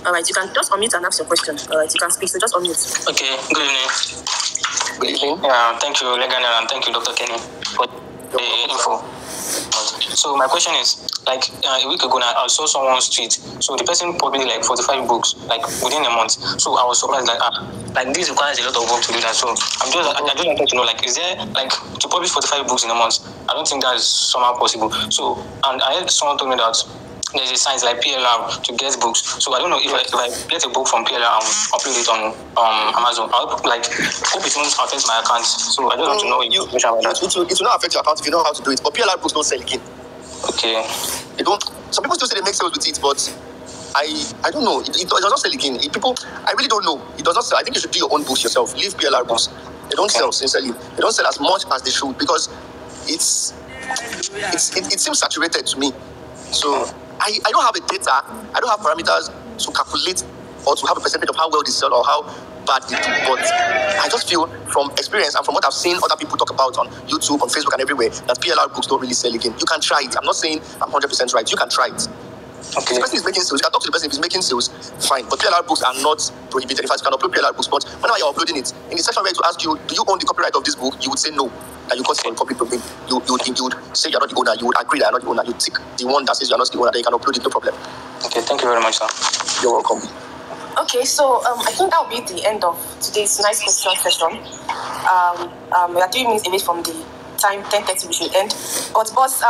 All right, you can just unmute and ask your question. All right, you can speak. So just unmute. Okay. Good evening. Good evening. Yeah. Thank you, Legalnairatv, and thank you, Dr. Kenny, for the info. So my question is, like a week ago now, I saw someone's tweet. So the person published like 45 books, like within a month. So I was surprised, like this requires a lot of work to do that. So I just wanted to know, like, is there like to publish 45 books in a month? I don't think that is somehow possible. So, and I heard someone told me that there's a site like PLR to get books. So I don't know if I get a book from PLR and upload it on Amazon, I hope it won't affect my account. So I just want to know information about that. It will not affect your account if you know how to do it. But PLR books don't sell again. Okay. They don't. Some people still say they make sales with it, but I don't know. It does not sell again. I really don't know. It does not sell. I think you should do your own books yourself. Leave PLR books. They don't sell, sincerely. They don't sell as much as they should because it seems saturated to me. So I don't have a data. I don't have parameters to calculate or to have a percentage of how well they sell or how bad they do. But I just feel from experience and from what I've seen other people talk about on YouTube, on Facebook, and everywhere, that PLR books don't really sell again. You can try it. I'm not saying I'm 100% right. You can try it. Okay. If the person is making sales, you can talk to the person. If he's making sales, fine. But PLR books are not prohibited. In fact, you can upload PLR books. But whenever you're uploading it, in the section where to ask you, do you own the copyright of this book? You would say no. That you got it on public domain. You would say you're not the owner. You would agree that you're not the owner. You tick the one that says you're not the owner. Then you can upload it, no problem. Okay, thank you very much, sir. You're welcome. Okay, so I think that will be the end of today's nice question session. We are 3 minutes away from the time 10:30 we should end. But boss,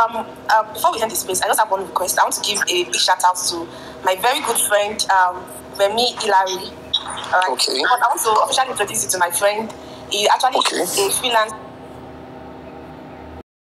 before we end the space, I just have one request. I want to give a big shout out to my very good friend Remy Hilary. Okay. But I want to officially introduce you to my friend. He actually is a freelance